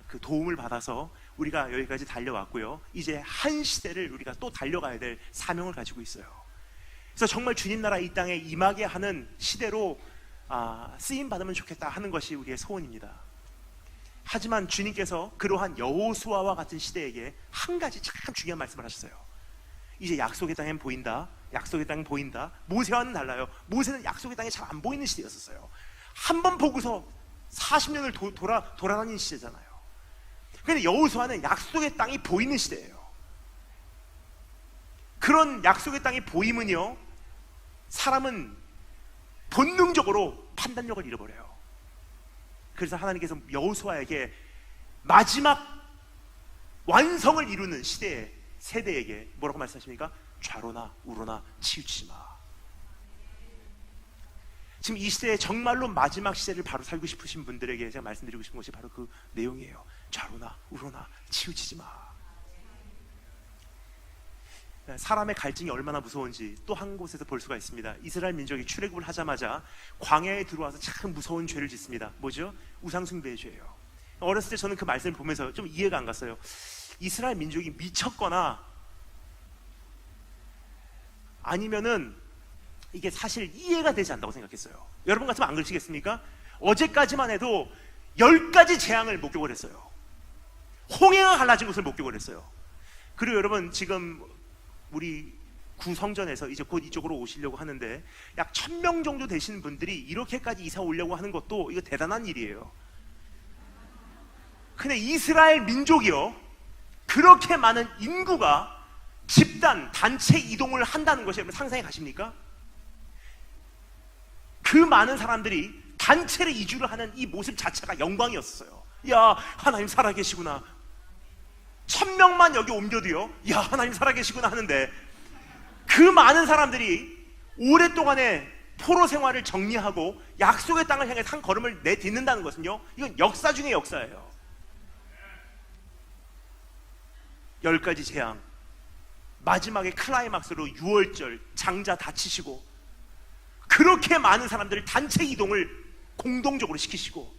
그 도움을 받아서 우리가 여기까지 달려왔고요, 이제 한 시대를 우리가 또 달려가야 될 사명을 가지고 있어요. 그래서 정말 주님 나라 이 땅에 임하게 하는 시대로 쓰임 받으면 좋겠다 하는 것이 우리의 소원입니다. 하지만 주님께서 그러한 여호수아와 같은 시대에게 한 가지 참 중요한 말씀을 하셨어요. 이제 약속의 땅엔 보인다, 약속의 땅은 보인다. 모세와는 달라요. 모세는 약속의 땅이 잘 안 보이는 시대였었어요. 한 번 보고서 40년을 돌아다니는 시대잖아요. 그런데 여호수아는 약속의 땅이 보이는 시대예요. 그런 약속의 땅이 보이면요, 사람은 본능적으로 판단력을 잃어버려요. 그래서 하나님께서 여호수아에게 마지막 완성을 이루는 세대에게 뭐라고 말씀하십니까? 좌로나 우로나 치우치지 마. 지금 이 시대에 정말로 마지막 시대를 바로 살고 싶으신 분들에게 제가 말씀드리고 싶은 것이 바로 그 내용이에요. 좌로나 우로나 치우치지 마. 사람의 갈증이 얼마나 무서운지 또 한 곳에서 볼 수가 있습니다. 이스라엘 민족이 출애굽을 하자마자 광야에 들어와서 참 무서운 죄를 짓습니다. 뭐죠? 우상숭배의 죄예요. 어렸을 때 저는 그 말씀을 보면서 좀 이해가 안 갔어요. 이스라엘 민족이 미쳤거나 아니면은 이게 사실 이해가 되지 않는다고 생각했어요. 여러분 같으면 안 그러시겠습니까? 어제까지만 해도 10가지 재앙을 목격을 했어요. 홍해가 갈라진 것을 목격을 했어요. 그리고 여러분, 지금 우리 구성전에서 이제 곧 이쪽으로 오시려고 하는데 약 1000명 정도 되시는 분들이 이렇게까지 이사 오려고 하는 것도 이거 대단한 일이에요. 근데 이스라엘 민족이요, 그렇게 많은 인구가 집단, 단체 이동을 한다는 것이 여러분 상상해 가십니까? 그 많은 사람들이 단체로 이주를 하는 이 모습 자체가 영광이었어요. 야, 하나님 살아계시구나. 1000명만 여기 옮겨도요, 야, 하나님 살아계시구나 하는데, 그 많은 사람들이 오랫동안의 포로 생활을 정리하고 약속의 땅을 향해 한 걸음을 내딛는다는 것은요, 이건 역사 중의 역사예요. 10가지 재앙, 마지막에 클라이막스로 6월절 장자 다치시고, 그렇게 많은 사람들을 단체 이동을 공동적으로 시키시고,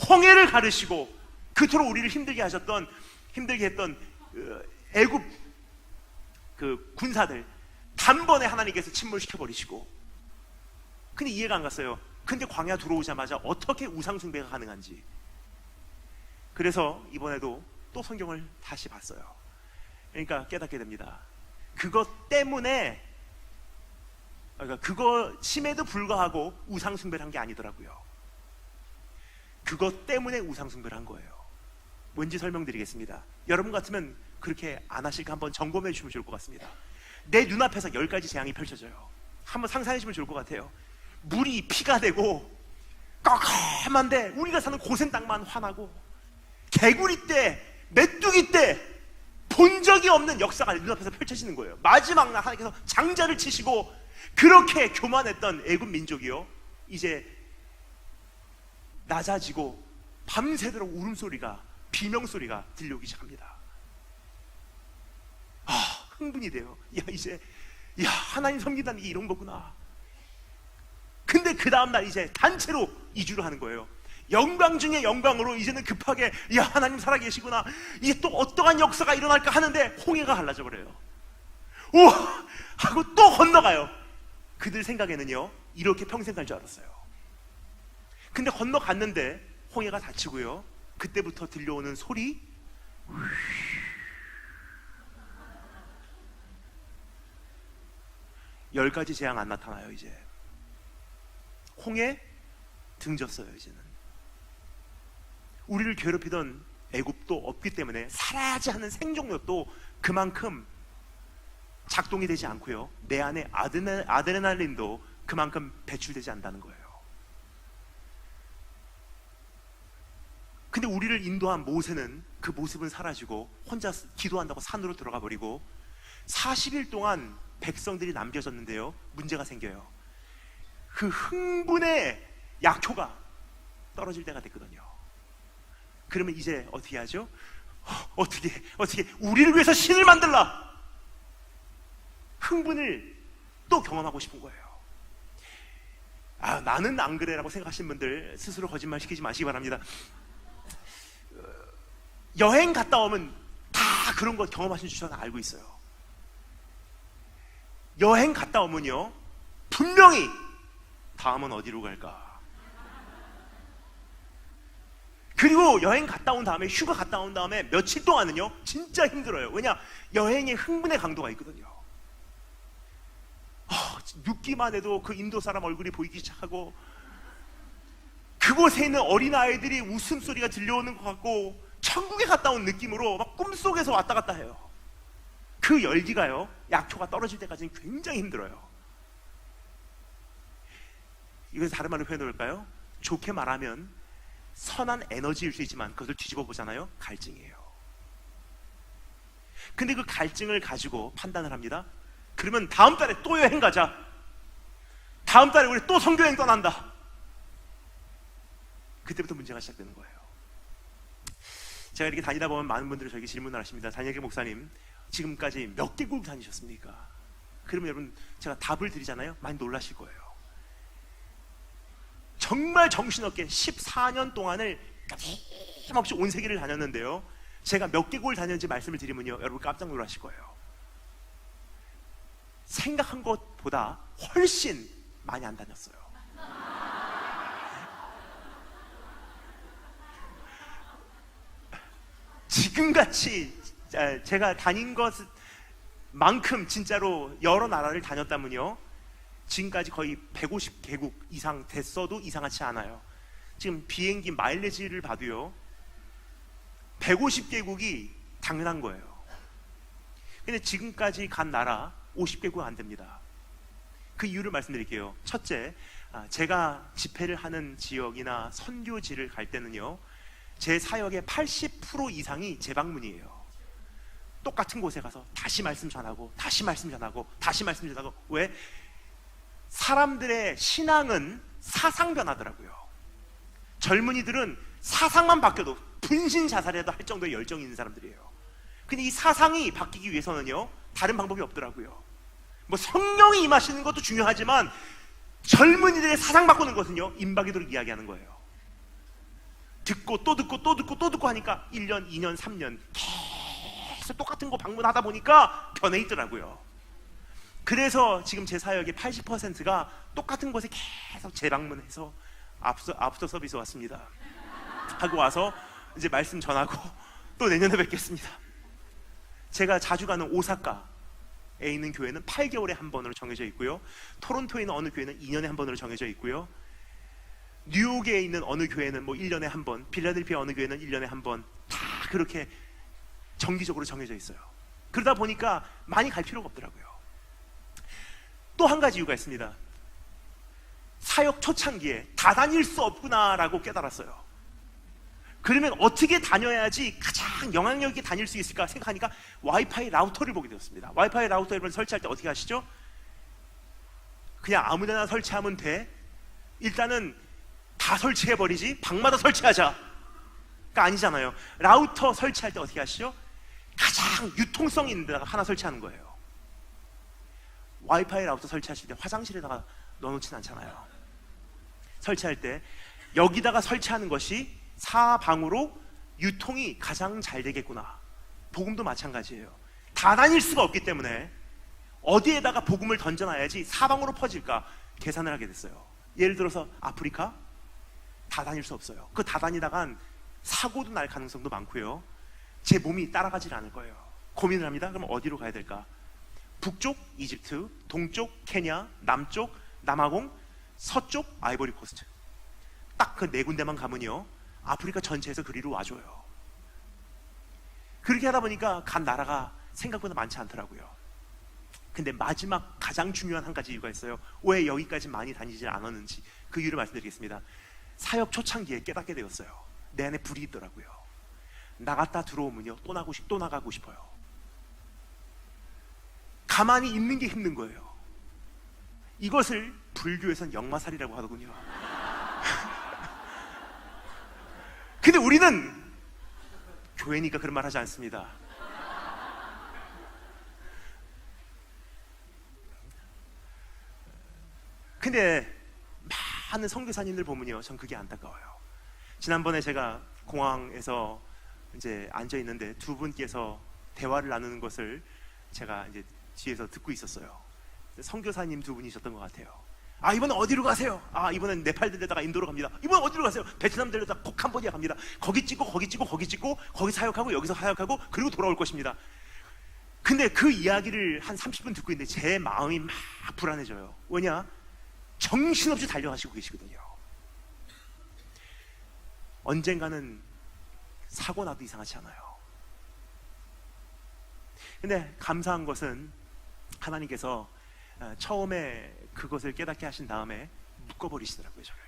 홍해를 가르시고, 그토록 우리를 힘들게 했던 애굽 그 군사들 단번에 하나님께서 침몰시켜버리시고. 근데 이해가 안 갔어요. 근데 광야 들어오자마자 어떻게 우상숭배가 가능한지. 그래서 이번에도 또 성경을 다시 봤어요. 그러니까 깨닫게 됩니다. 그것 때문에, 그러니까 그것임에도 불구하고 우상숭배를 한 게 아니더라고요. 그것 때문에 우상숭배를 한 거예요. 뭔지 설명드리겠습니다. 여러분 같으면 그렇게 안 하실까 한번 점검해 주시면 좋을 것 같습니다. 내 눈앞에서 10가지 재앙이 펼쳐져요. 한번 상상해 주시면 좋을 것 같아요. 물이 피가 되고 깜깜한데 우리가 사는 고센 땅만 환하고, 개구리 때, 메뚜기 때 본 적이 없는 역사가 눈앞에서 펼쳐지는 거예요. 마지막 날 하나님께서 장자를 치시고, 그렇게 교만했던 애굽 민족이요, 이제 낮아지고 밤새도록 울음소리가, 비명소리가 들려오기 시작합니다. 흥분이 돼요. 이제 하나님 섬긴다는 게 이런 거구나. 근데 그 다음날 이제 단체로 이주를 하는 거예요. 영광 중에 영광으로 이제는 급하게 하나님 살아계시구나, 이게 또 어떠한 역사가 일어날까 하는데 홍해가 갈라져 버려요. 우와 하고 또 건너가요. 그들 생각에는요, 이렇게 평생 갈 줄 알았어요. 근데 건너갔는데 홍해가 닫히고요, 그때부터 들려오는 소리, 10가지 재앙 안 나타나요. 이제 홍해 등졌어요. 이제는 우리를 괴롭히던 애굽도 없기 때문에 살아야지 하는 생존력도 그만큼 작동이 되지 않고요, 내 안에 아드레날린도 그만큼 배출되지 않는다는 거예요. 근데 우리를 인도한 모세는 그 모습은 사라지고 혼자 기도한다고 산으로 들어가 버리고 40일 동안 백성들이 남겨졌는데요, 문제가 생겨요. 그 흥분의 약효가 떨어질 때가 됐거든요. 그러면 이제 어떻게 하죠? 어떻게 우리를 위해서 신을 만들라, 흥분을 또 경험하고 싶은 거예요. 나는 안 그래라고 생각하시는 분들 스스로 거짓말 시키지 마시기 바랍니다. 여행 갔다 오면 다 그런 거 경험하신 줄 저는 알고 있어요. 여행 갔다 오면요, 분명히 다음은 어디로 갈까, 그리고 여행 갔다 온 다음에, 휴가 갔다 온 다음에 며칠 동안은요 진짜 힘들어요. 왜냐, 여행의 흥분의 강도가 있거든요. 눕기만 해도 그 인도 사람 얼굴이 보이기 시작하고, 그곳에 있는 어린아이들이 웃음소리가 들려오는 것 같고, 천국에 갔다 온 느낌으로 막 꿈속에서 왔다 갔다 해요. 그 열기가요, 약효가 떨어질 때까지는 굉장히 힘들어요. 이것을 다른 말로 표현해 볼까요? 좋게 말하면 선한 에너지일 수 있지만 그것을 뒤집어 보잖아요, 갈증이에요. 근데 그 갈증을 가지고 판단을 합니다. 그러면 다음 달에 또 여행 가자, 다음 달에 우리 또 선교여행 떠난다. 그때부터 문제가 시작되는 거예요. 제가 이렇게 다니다 보면 많은 분들이 저에게 질문을 하십니다. 단일계 목사님, 지금까지 몇 개국 다니셨습니까? 그러면 여러분, 제가 답을 드리잖아요, 많이 놀라실 거예요. 정말 정신없게 14년 동안을 끊임없이 온 세계를 다녔는데요, 제가 몇 개국을 다녔는지 말씀을 드리면요, 여러분 깜짝 놀라실 거예요. 생각한 것보다 훨씬 많이 안 다녔어요. 지금같이 제가 다닌 것만큼 진짜로 여러 나라를 다녔다면요, 지금까지 거의 150개국 이상 됐어도 이상하지 않아요. 지금 비행기 마일리지를 봐도요 150개국이 당연한 거예요. 근데 지금까지 간 나라 50개국 안 됩니다. 그 이유를 말씀드릴게요. 첫째, 제가 집회를 하는 지역이나 선교지를 갈 때는요, 제 사역의 80% 이상이 재방문이에요. 똑같은 곳에 가서 다시 말씀 전하고, 다시 말씀 전하고, 다시 말씀 전하고. 왜? 사람들의 신앙은 사상 변하더라고요. 젊은이들은 사상만 바뀌어도 분신 자살이라도 할 정도의 열정이 있는 사람들이에요. 근데 이 사상이 바뀌기 위해서는요, 다른 방법이 없더라고요. 뭐 성령이 임하시는 것도 중요하지만 젊은이들의 사상 바꾸는 것은요, 임박이도록 이야기하는 거예요. 듣고 또 듣고 또 듣고 또 듣고 하니까 1년, 2년, 3년 계속 똑같은 거 방문하다 보니까 변해 있더라고요. 그래서 지금 제 사역의 80%가 똑같은 곳에 계속 재방문해서 아프터 서비스 왔습니다 하고 와서 이제 말씀 전하고 또 내년에 뵙겠습니다. 제가 자주 가는 오사카에 있는 교회는 8개월에 한 번으로 정해져 있고요, 토론토에 있는 어느 교회는 2년에 한 번으로 정해져 있고요, 뉴욕에 있는 어느 교회는 뭐 1년에 한 번, 필라델피아 어느 교회는 1년에 한 번, 다 그렇게 정기적으로 정해져 있어요. 그러다 보니까 많이 갈 필요가 없더라고요. 또 한 가지 이유가 있습니다. 사역 초창기에 다 다닐 수 없구나라고 깨달았어요. 그러면 어떻게 다녀야지 가장 영향력 있게 다닐 수 있을까 생각하니까 와이파이 라우터를 보게 되었습니다. 와이파이 라우터 여러분 설치할 때 어떻게 하시죠? 그냥 아무데나 설치하면 돼? 일단은 다 설치해버리지 방마다 설치하자 가 아니잖아요. 라우터 설치할 때 어떻게 하시죠? 가장 유통성 있는 데다가 하나 설치하는 거예요. 와이파이 라우터 설치하실 때 화장실에다가 넣어놓진 않잖아요. 설치할 때 여기다가 설치하는 것이 사방으로 유통이 가장 잘 되겠구나. 복음도 마찬가지예요. 다 다닐 수가 없기 때문에 어디에다가 복음을 던져놔야지 사방으로 퍼질까 계산을 하게 됐어요. 예를 들어서 아프리카 다 다닐 수 없어요. 그 다 다니다간 사고도 날 가능성도 많고요. 제 몸이 따라가질 않을 거예요. 고민을 합니다. 그럼 어디로 가야 될까? 북쪽 이집트, 동쪽 케냐, 남쪽 남아공, 서쪽 아이보리 코스트. 딱 그 네 군데만 가면요 아프리카 전체에서 그리로 와줘요. 그렇게 하다 보니까 간 나라가 생각보다 많지 않더라고요. 근데 마지막 가장 중요한 한 가지 이유가 있어요. 왜 여기까지 많이 다니질 않았는지 그 이유를 말씀드리겠습니다. 사역 초창기에 깨닫게 되었어요. 내 안에 불이 있더라고요. 나갔다 들어오면요 또 나가고 싶어요. 가만히 있는 게 힘든 거예요. 이것을 불교에선 역마살이라고 하더군요. 근데 우리는 교회니까 그런 말 하지 않습니다. 근데 많은 선교사님들 보면요 전 그게 안타까워요. 지난번에 제가 공항에서 이제 앉아 있는데 두 분께서 대화를 나누는 것을 제가 이제 뒤에서 듣고 있었어요. 선교사님 두 분이셨던 것 같아요. 아 이번엔 어디로 가세요? 아 이번엔 네팔 들려다가 인도로 갑니다. 이번엔 어디로 가세요? 베트남 들려다가 꼭 캄보디아 갑니다. 거기 찍고 거기 사역하고 여기서 사역하고 그리고 돌아올 것입니다. 근데 그 이야기를 한 30분 듣고 있는데 제 마음이 막 불안해져요. 왜냐? 정신없이 달려가시고 계시거든요. 언젠가는 사고 나도 이상하지 않아요. 근데 감사한 것은 하나님께서 처음에 그것을 깨닫게 하신 다음에 묶어버리시더라고요 저를.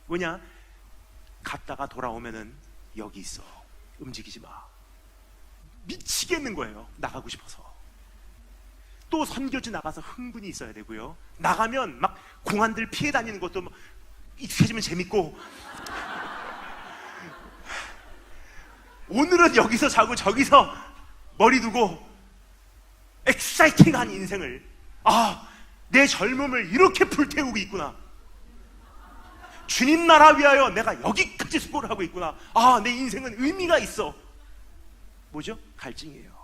왜냐? 갔다가 돌아오면은 여기 있어 움직이지 마. 미치겠는 거예요. 나가고 싶어서. 또 선교지 나가서 흥분이 있어야 되고요. 나가면 막 공안들 피해 다니는 것도 막 익숙해지면 재밌고 오늘은 여기서 자고 저기서 머리 두고 엑사이팅한 인생을 내 젊음을 이렇게 불태우고 있구나. 주님 나라 위하여 내가 여기까지 수고를 하고 있구나. 내 인생은 의미가 있어. 뭐죠? 갈증이에요.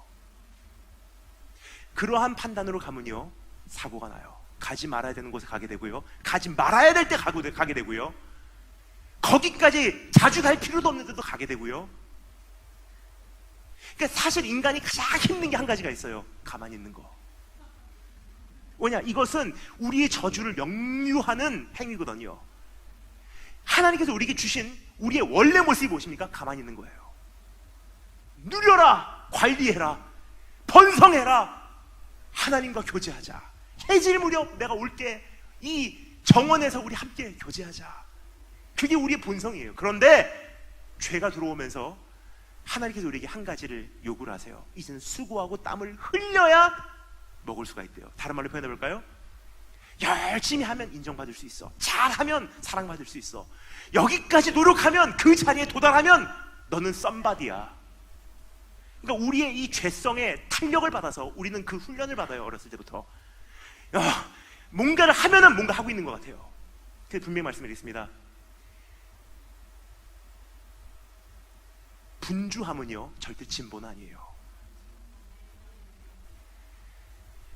그러한 판단으로 가면요 사고가 나요. 가지 말아야 되는 곳에 가게 되고요, 가지 말아야 될 때 가게 되고요, 거기까지 자주 갈 필요도 없는 데도 가게 되고요. 그러니까 사실 인간이 가장 힘든 게 한 가지가 있어요. 가만히 있는 거. 왜냐? 이것은 우리의 저주를 명료하는 행위거든요. 하나님께서 우리에게 주신 우리의 원래 모습이 무엇입니까? 가만히 있는 거예요. 누려라, 관리해라, 번성해라, 하나님과 교제하자. 해질 무렵 내가 올게 이 정원에서 우리 함께 교제하자. 그게 우리의 본성이에요. 그런데 죄가 들어오면서 하나님께서 우리에게 한 가지를 요구를 하세요. 이제는 수고하고 땀을 흘려야 먹을 수가 있대요. 다른 말로 표현해 볼까요? 열심히 하면 인정받을 수 있어. 잘하면 사랑받을 수 있어. 여기까지 노력하면, 그 자리에 도달하면 너는 썸바디야. 그러니까 우리의 이 죄성에 탄력을 받아서 우리는 그 훈련을 받아요. 어렸을 때부터 뭔가를 하면은 뭔가 하고 있는 것 같아요. 그래서 분명히 말씀드리겠습니다. 분주함은요 절대 진보는 아니에요.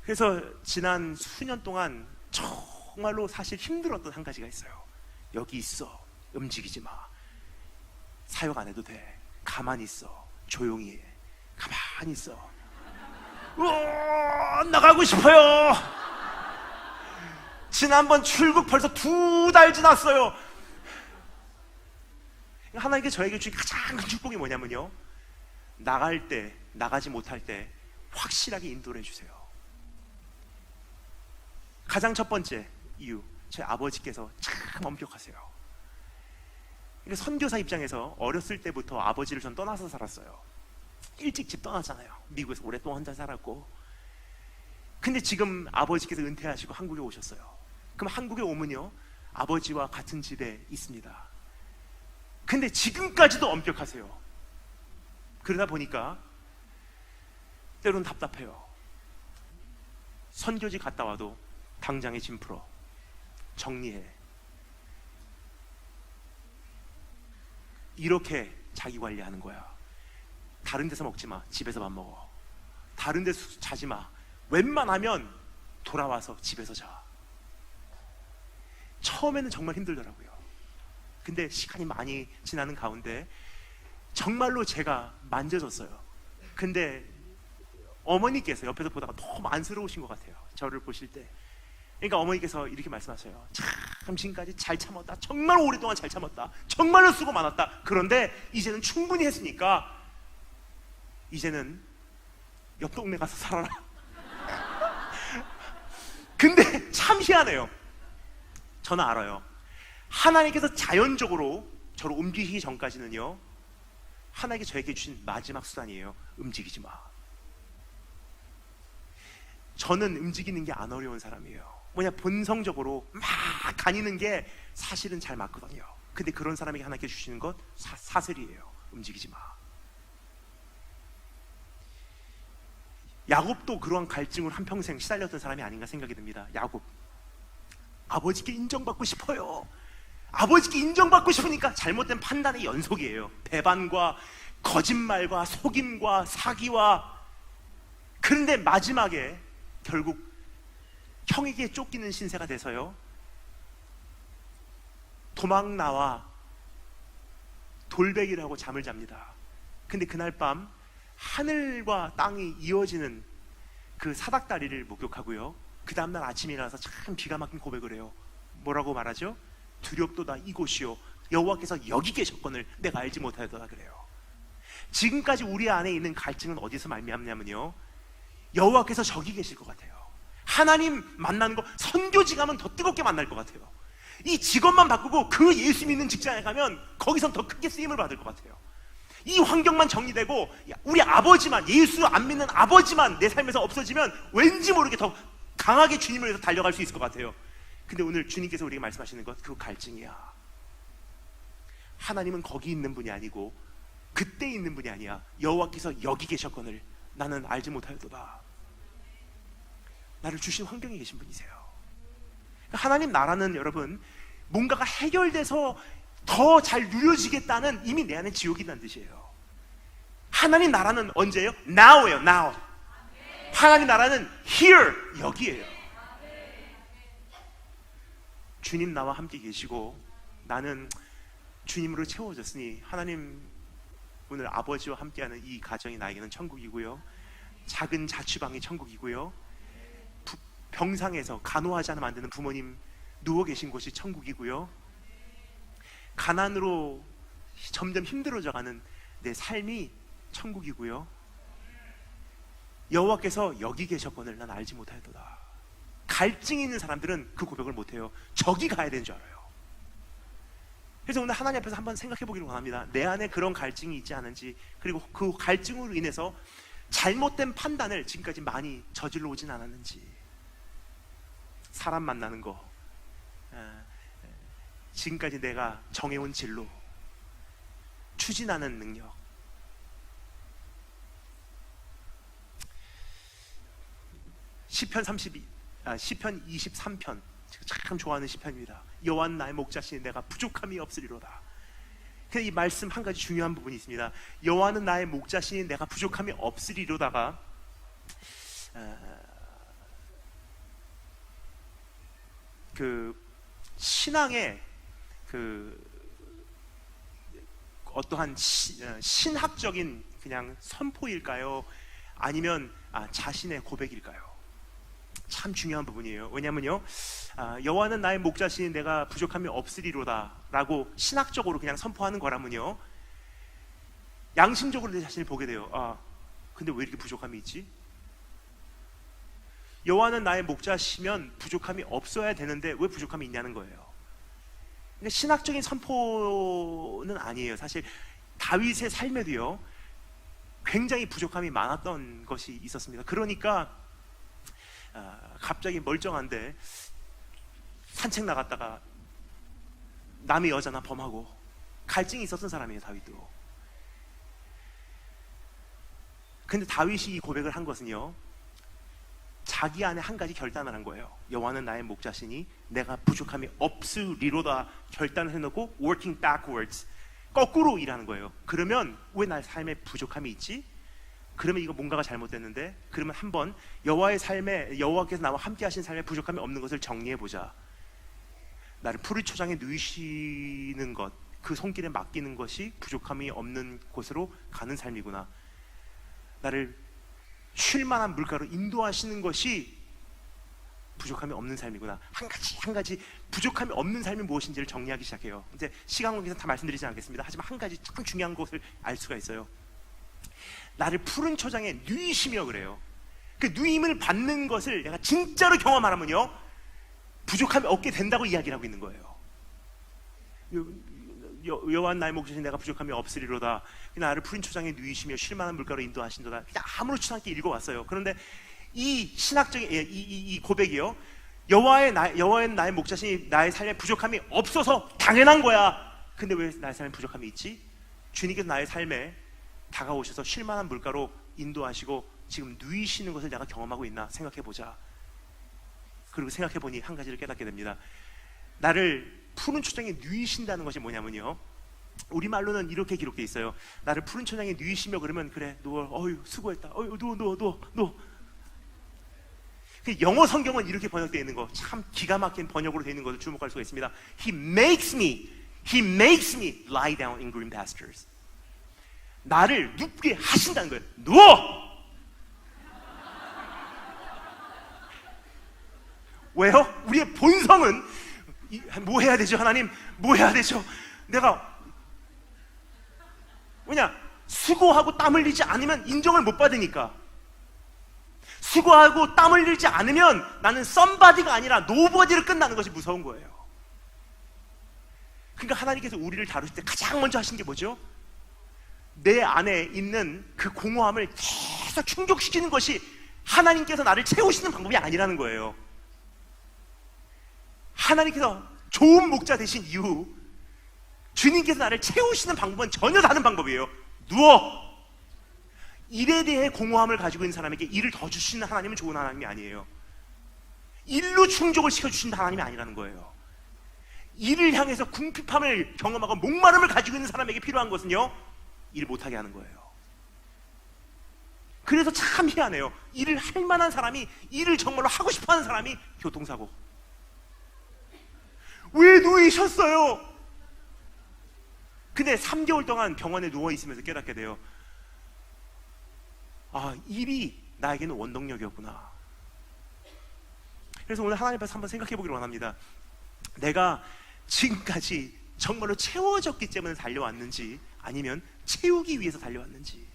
그래서 지난 수년 동안 정말로 사실 힘들었던 한 가지가 있어요. 여기 있어, 움직이지 마, 사역 안 해도 돼, 가만히 있어, 조용히 해, 가만히 있어. 나가고 싶어요. 지난번 출국 벌써 2달 지났어요. 하나님께 저에게 주신 가장 큰 축복이 뭐냐면요, 나갈 때, 나가지 못할 때 확실하게 인도를 해주세요. 가장 첫 번째 이유, 저희 아버지께서 참 엄격하세요. 그러니까 선교사 입장에서 어렸을 때부터 아버지를 전 떠나서 살았어요. 일찍 집 떠났잖아요. 미국에서 오랫동안 혼자 살았고. 근데 지금 아버지께서 은퇴하시고 한국에 오셨어요. 그럼 한국에 오면요, 아버지와 같은 집에 있습니다. 근데 지금까지도 엄격하세요. 그러다 보니까 때로는 답답해요. 선교지 갔다 와도 당장에 짐 풀어, 정리해, 이렇게 자기 관리하는 거야. 다른 데서 먹지 마, 집에서 밥 먹어. 다른 데서 자지 마, 웬만하면 돌아와서 집에서 자. 처음에는 정말 힘들더라고요. 근데 시간이 많이 지나는 가운데 정말로 제가 만져졌어요. 근데 어머니께서 옆에서 보다가 너무 안쓰러우신 것 같아요, 저를 보실 때. 그러니까 어머니께서 이렇게 말씀하셔요. 참 지금까지 잘 참았다, 정말 오랫동안 잘 참았다, 정말로 수고 많았다. 그런데 이제는 충분히 했으니까 이제는 옆 동네 가서 살아라. 근데 참 희한해요. 저는 알아요. 하나님께서 자연적으로 저를 움직이기 전까지는요, 하나님께 저에게 주신 마지막 수단이에요. 움직이지 마. 저는 움직이는 게 안 어려운 사람이에요. 뭐냐, 본성적으로 막 다니는 게 사실은 잘 맞거든요. 근데 그런 사람에게 하나님께 주시는 것 사슬이에요. 움직이지 마. 야곱도 그러한 갈증으로 한평생 시달렸던 사람이 아닌가 생각이 듭니다. 야곱, 아버지께 인정받고 싶어요. 아버지께 인정받고 싶으니까 잘못된 판단의 연속이에요. 배반과 거짓말과 속임과 사기와. 그런데 마지막에 결국 형에게 쫓기는 신세가 돼서요, 도망 나와 돌베기를 하고 잠을 잡니다. 근데 그날 밤 하늘과 땅이 이어지는 그 사닥다리를 목격하고요, 그 다음날 아침에 일어나서 참 기가 막힌 고백을 해요. 뭐라고 말하죠? 두렵도다 이곳이요, 여호와께서 여기 계셨거늘 내가 알지 못하였다. 그래요. 지금까지 우리 안에 있는 갈증은 어디서 말미암냐면요, 여호와께서 저기 계실 것 같아요. 하나님 만나는 거, 선교지 가면 더 뜨겁게 만날 것 같아요. 이 직업만 바꾸고 그 예수 믿는 직장에 가면 거기선 더 크게 쓰임을 받을 것 같아요. 이 환경만 정리되고 우리 아버지만, 예수 안 믿는 아버지만 내 삶에서 없어지면 왠지 모르게 더 강하게 주님을 위해서 달려갈 수 있을 것 같아요. 근데 오늘 주님께서 우리에게 말씀하시는 것, 그 갈증이야. 하나님은 거기 있는 분이 아니고 그때 있는 분이 아니야. 여호와께서 여기 계셨거늘 나는 알지 못하였도다. 나를 주신 환경에 계신 분이세요. 하나님 나라는, 여러분, 뭔가가 해결돼서 더 잘 누려지겠다는, 이미 내 안에 지옥이라는 뜻이에요. 하나님 나라는 언제예요? Now예요. Now. 하나님 나라는 here, 여기예요. 주님 나와 함께 계시고 나는 주님으로 채워졌으니 하나님 오늘 아버지와 함께하는 이 가정이 나에게는 천국이고요, 작은 자취방이 천국이고요, 병상에서 간호하지 않아 만드는 부모님 누워 계신 곳이 천국이고요, 가난으로 점점 힘들어져가는 내 삶이 천국이고요, 여호와께서 여기 계셨거늘 난 알지 못하였도다. 갈증이 있는 사람들은 그 고백을 못해요. 저기 가야 되는 줄 알아요. 그래서 오늘 하나님 앞에서 한번 생각해 보기를 원합니다. 내 안에 그런 갈증이 있지 않은지, 그리고 그 갈증으로 인해서 잘못된 판단을 지금까지 많이 저질러 오진 않았는지. 사람 만나는 거, 지금까지 내가 정해온 진로, 추진하는 능력, 시편 23편 참 좋아하는 시편입니다. 여호와는 나의 목자시니 내가 부족함이 없으리로다. 근데 이 말씀 한 가지 중요한 부분이 있습니다. 여호와는 나의 목자시니 내가 부족함이 없으리로다가 그 신앙의 그 어떠한 신학적인 그냥 선포일까요? 아니면 자신의 고백일까요? 참 중요한 부분이에요. 왜냐면요, 여호와는 나의 목자시니 내가 부족함이 없으리로다 라고 신학적으로 그냥 선포하는 거라면요, 양심적으로 내 자신을 보게 돼요. 근데 왜 이렇게 부족함이 있지? 여호와는 나의 목자시면 부족함이 없어야 되는데 왜 부족함이 있냐는 거예요. 그러니까 신학적인 선포는 아니에요. 사실 다윗의 삶에도요 굉장히 부족함이 많았던 것이 있었습니다. 그러니까 갑자기 멀쩡한데 산책 나갔다가 남의 여자나 범하고 갈증이 있었던 사람이에요, 다윗도. 근데 다윗이 이 고백을 한 것은요, 자기 안에 한 가지 결단을 한 거예요. 여호와는 나의 목자시니 내가 부족함이 없으리로다 결단을 해놓고 working backwards, 거꾸로 일하는 거예요. 그러면 왜 나의 삶에 부족함이 있지? 그러면 이거 뭔가가 잘못됐는데, 그러면 한번 여호와의 삶에, 여호와께서 나와 함께 하신 삶에 부족함이 없는 것을 정리해 보자. 나를 푸른 초장에 누이시는 것, 그 손길에 맡기는 것이 부족함이 없는 곳으로 가는 삶이구나. 나를 쉴 만한 물가로 인도하시는 것이 부족함이 없는 삶이구나. 한 가지 부족함이 없는 삶이 무엇인지를 정리하기 시작해요. 이제 시간 관계에서 다 말씀드리지 않겠습니다. 하지만 한 가지 참 중요한 것을 알 수가 있어요. 나를 푸른 초장에 누이시며 그래요. 그 누임을 받는 것을 내가 진짜로 경험하라면요, 부족함이 없게 된다고 이야기를 하고 있는 거예요. 여호와 나의 목자시니 내가 부족함이 없으리로다. 나를 푸른 초장에 누이시며 쉴 만한 물가로 인도하신도다. 그냥 아무렇지도 않게 읽어왔어요. 그런데 이 신학적인 이 고백이요, 여호와의 나의 목자시니 나의 삶에 부족함이 없어서 당연한 거야. 근데 왜 나의 삶에 부족함이 있지? 주님께서 나의 삶에 다가오셔서 쉴 만한 물가로 인도하시고 지금 누이시는 것을 내가 경험하고 있나 생각해보자. 그리고 생각해보니 한 가지를 깨닫게 됩니다. 나를 푸른 초장에 누이신다는 것이 뭐냐면요, 우리말로는 이렇게 기록되어 있어요. 나를 푸른 초장에 누이시며 그러면 그래 누워, 어휴 수고했다, 어휴 누워. 영어 성경은 이렇게 번역되어 있는 거, 참 기가 막힌 번역으로 되어 있는 것을 주목할 수가 있습니다. He makes me lie down in green pastures. 나를 눕게 하신다는 거예요. 누워! 왜요? 우리의 본성은 뭐 해야 되죠? 하나님 뭐 해야 되죠? 내가 왜냐? 수고하고 땀 흘리지 않으면 인정을 못 받으니까. 수고하고 땀 흘리지 않으면 나는 somebody가 아니라 nobody로 끝나는 것이 무서운 거예요. 그러니까 하나님께서 우리를 다루실 때 가장 먼저 하신 게 뭐죠? 내 안에 있는 그 공허함을 계속 충족시키는 것이 하나님께서 나를 채우시는 방법이 아니라는 거예요. 하나님께서 좋은 목자 되신 이후 주님께서 나를 채우시는 방법은 전혀 다른 방법이에요. 누워! 일에 대해 공허함을 가지고 있는 사람에게 일을 더 주시는 하나님은 좋은 하나님이 아니에요. 일로 충족을 시켜주신다 하나님이 아니라는 거예요. 일을 향해서 궁핍함을 경험하고 목마름을 가지고 있는 사람에게 필요한 것은요, 일 못하게 하는 거예요. 그래서 참 희한해요. 일을 할 만한 사람이, 일을 정말로 하고 싶어하는 사람이 교통사고. 왜 누이셨어요? 근데 3개월 동안 병원에 누워있으면서 깨닫게 돼요. 아, 일이 나에게는 원동력이었구나. 그래서 오늘 하나님 앞에서 한번 생각해 보기를 원합니다. 내가 지금까지 정말로 채워졌기 때문에 달려왔는지, 아니면 채우기 위해서 달려왔는지.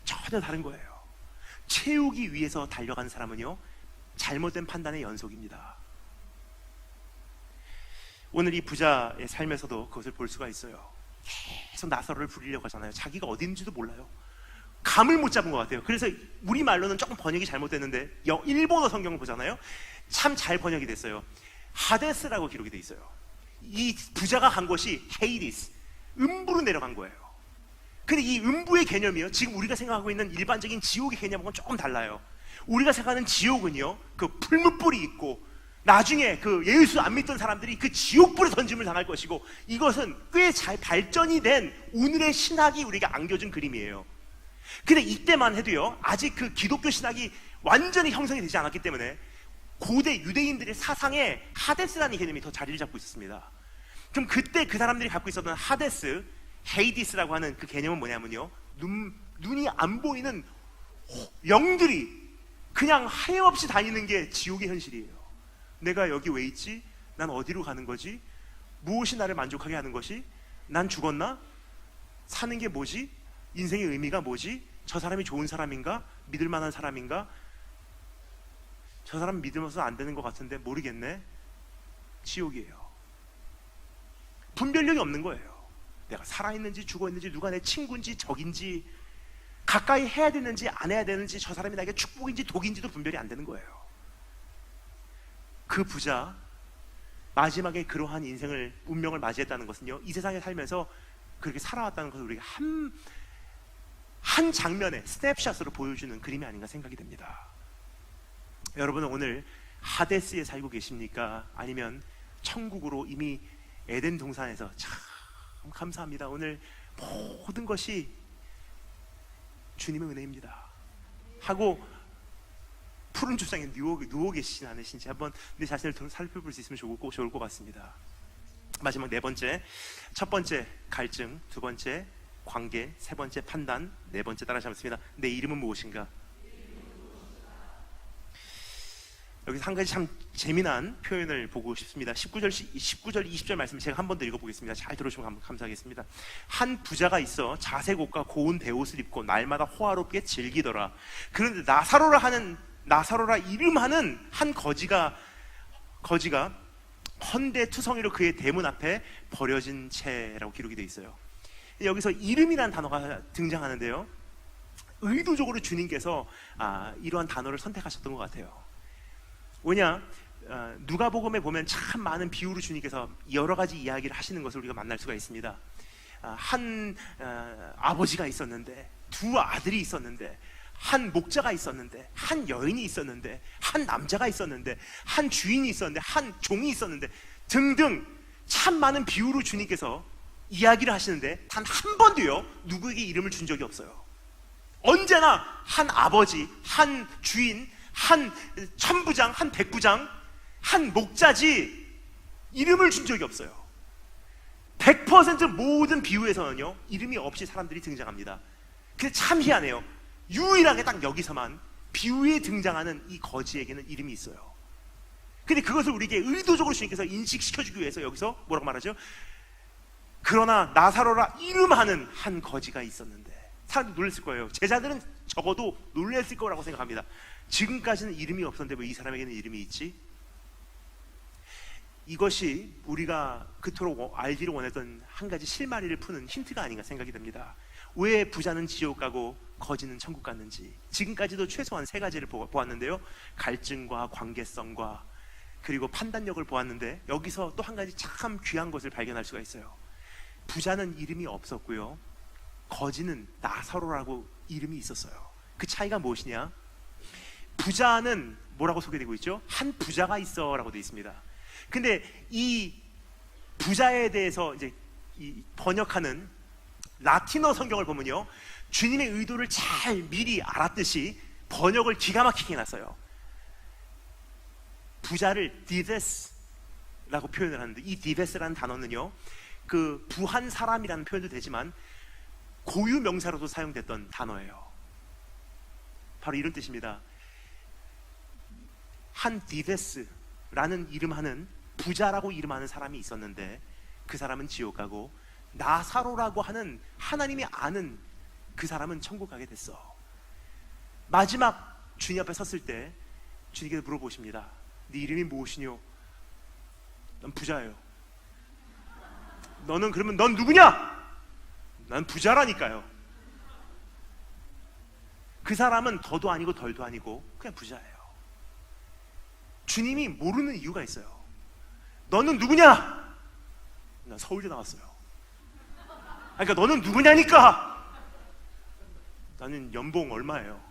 전혀 다른 거예요. 채우기 위해서 달려간 사람은요, 잘못된 판단의 연속입니다. 오늘 이 부자의 삶에서도 그것을 볼 수가 있어요. 계속 나사로를 부리려고 하잖아요. 자기가 어디 있는지도 몰라요. 감을 못 잡은 것 같아요. 그래서 우리말로는 조금 번역이 잘못됐는데 일본어 성경을 보잖아요. 참 잘 번역이 됐어요. 하데스라고 기록이 돼 있어요. 이 부자가 간 곳이 헤이디스, 음부로 내려간 거예요. 근데 이 음부의 개념이요, 지금 우리가 생각하고 있는 일반적인 지옥의 개념하고는 조금 달라요. 우리가 생각하는 지옥은요, 그 풀무불이 있고 나중에 그 예수 안 믿던 사람들이 그 지옥불에 던짐을 당할 것이고, 이것은 꽤 잘 발전이 된 오늘의 신학이 우리가 안겨준 그림이에요. 근데 이때만 해도요, 아직 그 기독교 신학이 완전히 형성이 되지 않았기 때문에 고대 유대인들의 사상에 하데스라는 개념이 더 자리를 잡고 있었습니다. 그럼 그때 그 사람들이 갖고 있었던 하데스, 헤이디스라고 하는 그 개념은 뭐냐면요, 눈이 안 보이는 영들이 그냥 하염없이 다니는 게 지옥의 현실이에요. 내가 여기 왜 있지? 난 어디로 가는 거지? 무엇이 나를 만족하게 하는 것이? 난 죽었나? 사는 게 뭐지? 인생의 의미가 뭐지? 저 사람이 좋은 사람인가? 믿을 만한 사람인가? 저 사람 믿으면서 안 되는 것 같은데 모르겠네. 지옥이에요. 분별력이 없는 거예요. 내가 살아있는지 죽어있는지, 누가 내 친구인지 적인지, 가까이 해야 되는지 안 해야 되는지, 저 사람이 나에게 축복인지 독인지도 분별이 안 되는 거예요. 그 부자, 마지막에 그러한 인생을, 운명을 맞이했다는 것은요, 이 세상에 살면서 그렇게 살아왔다는 것을 우리가 한 장면에 스냅샷으로 보여주는 그림이 아닌가 생각이 됩니다. 여러분은 오늘 하데스에 살고 계십니까? 아니면 천국으로 이미 에덴 동산에서, 참 감사합니다, 오늘 모든 것이 주님의 은혜입니다 하고 푸른 주상에 누워 계시진 않으신지 한번 내 자신을 살펴볼 수 있으면 좋을 것 같습니다. 마지막 네 번째, 첫 번째 갈증, 두 번째 관계, 세 번째 판단, 네 번째 따라하시 겠습니다. 내 이름은 무엇인가? 여기서 한 가지 참 재미난 표현을 보고 싶습니다. 19절, 20절 말씀 제가 한 번 더 읽어보겠습니다. 잘 들어주시면 감사하겠습니다. 한 부자가 있어 자색 옷과 고운 배옷을 입고 날마다 호화롭게 즐기더라. 그런데 나사로라 이름하는 한 거지가 헌데 투성이로 그의 대문 앞에 버려진 채라고 기록이 되어 있어요. 여기서 이름이라는 단어가 등장하는데요, 의도적으로 주님께서 이러한 단어를 선택하셨던 것 같아요. 왜냐, 누가복음에 보면 참 많은 비유로 주님께서 여러 가지 이야기를 하시는 것을 우리가 만날 수가 있습니다. 한 아버지가 있었는데, 두 아들이 있었는데, 한 목자가 있었는데, 한 여인이 있었는데, 한 남자가 있었는데, 한 주인이 있었는데, 한 종이 있었는데 등등 참 많은 비유로 주님께서 이야기를 하시는데 단 한 번도요 누구에게 이름을 준 적이 없어요. 언제나 한 아버지, 한 주인, 한 천부장, 한 백부장, 한 목자지 이름을 준 적이 없어요. 100% 모든 비유에서는요 이름이 없이 사람들이 등장합니다. 근데 참 희한해요. 유일하게 딱 여기서만 비유에 등장하는 이 거지에게는 이름이 있어요. 근데 그것을 우리에게 의도적으로 주님께서 인식시켜주기 위해서 여기서 뭐라고 말하죠? 그러나 나사로라 이름하는 한 거지가 있었는데. 사람들이 놀랐을 거예요. 제자들은 적어도 놀랐을 거라고 생각합니다. 지금까지는 이름이 없었는데 왜 이 사람에게는 이름이 있지? 이것이 우리가 그토록 알기를 원했던 한 가지 실마리를 푸는 힌트가 아닌가 생각이 됩니다. 왜 부자는 지옥 가고 거지는 천국 갔는지 지금까지도 최소한 세 가지를 보았는데요, 갈증과 관계성과 그리고 판단력을 보았는데 여기서 또 한 가지 참 귀한 것을 발견할 수가 있어요. 부자는 이름이 없었고요, 거지는 나사로라고 이름이 있었어요. 그 차이가 무엇이냐? 부자는 뭐라고 소개되고 있죠? 한 부자가 있어 라고 되어 있습니다. 근데 이 부자에 대해서 이제 이 번역하는 라틴어 성경을 보면요, 주님의 의도를 잘 미리 알았듯이 번역을 기가 막히게 해놨어요. 부자를 디베스라고 표현을 하는데, 이 디베스라는 단어는요 그 부한 사람이라는 표현도 되지만 고유 명사로도 사용됐던 단어예요. 바로 이런 뜻입니다. 한 디베스라는 이름하는 부자라고 이름하는 사람이 있었는데 그 사람은 지옥 가고 나사로라고 하는 하나님이 아는 그 사람은 천국 가게 됐어. 마지막 주님 앞에 섰을 때 주님께서 물어보십니다. 네 이름이 무엇이뇨? 난 부자예요. 너는 그러면 넌 누구냐? 난 부자라니까요. 그 사람은 더도 아니고 덜도 아니고 그냥 부자예요. 주님이 모르는 이유가 있어요. 너는 누구냐? 난 서울대 나왔어요. 그러니까 너는 누구냐니까. 나는 연봉 얼마예요?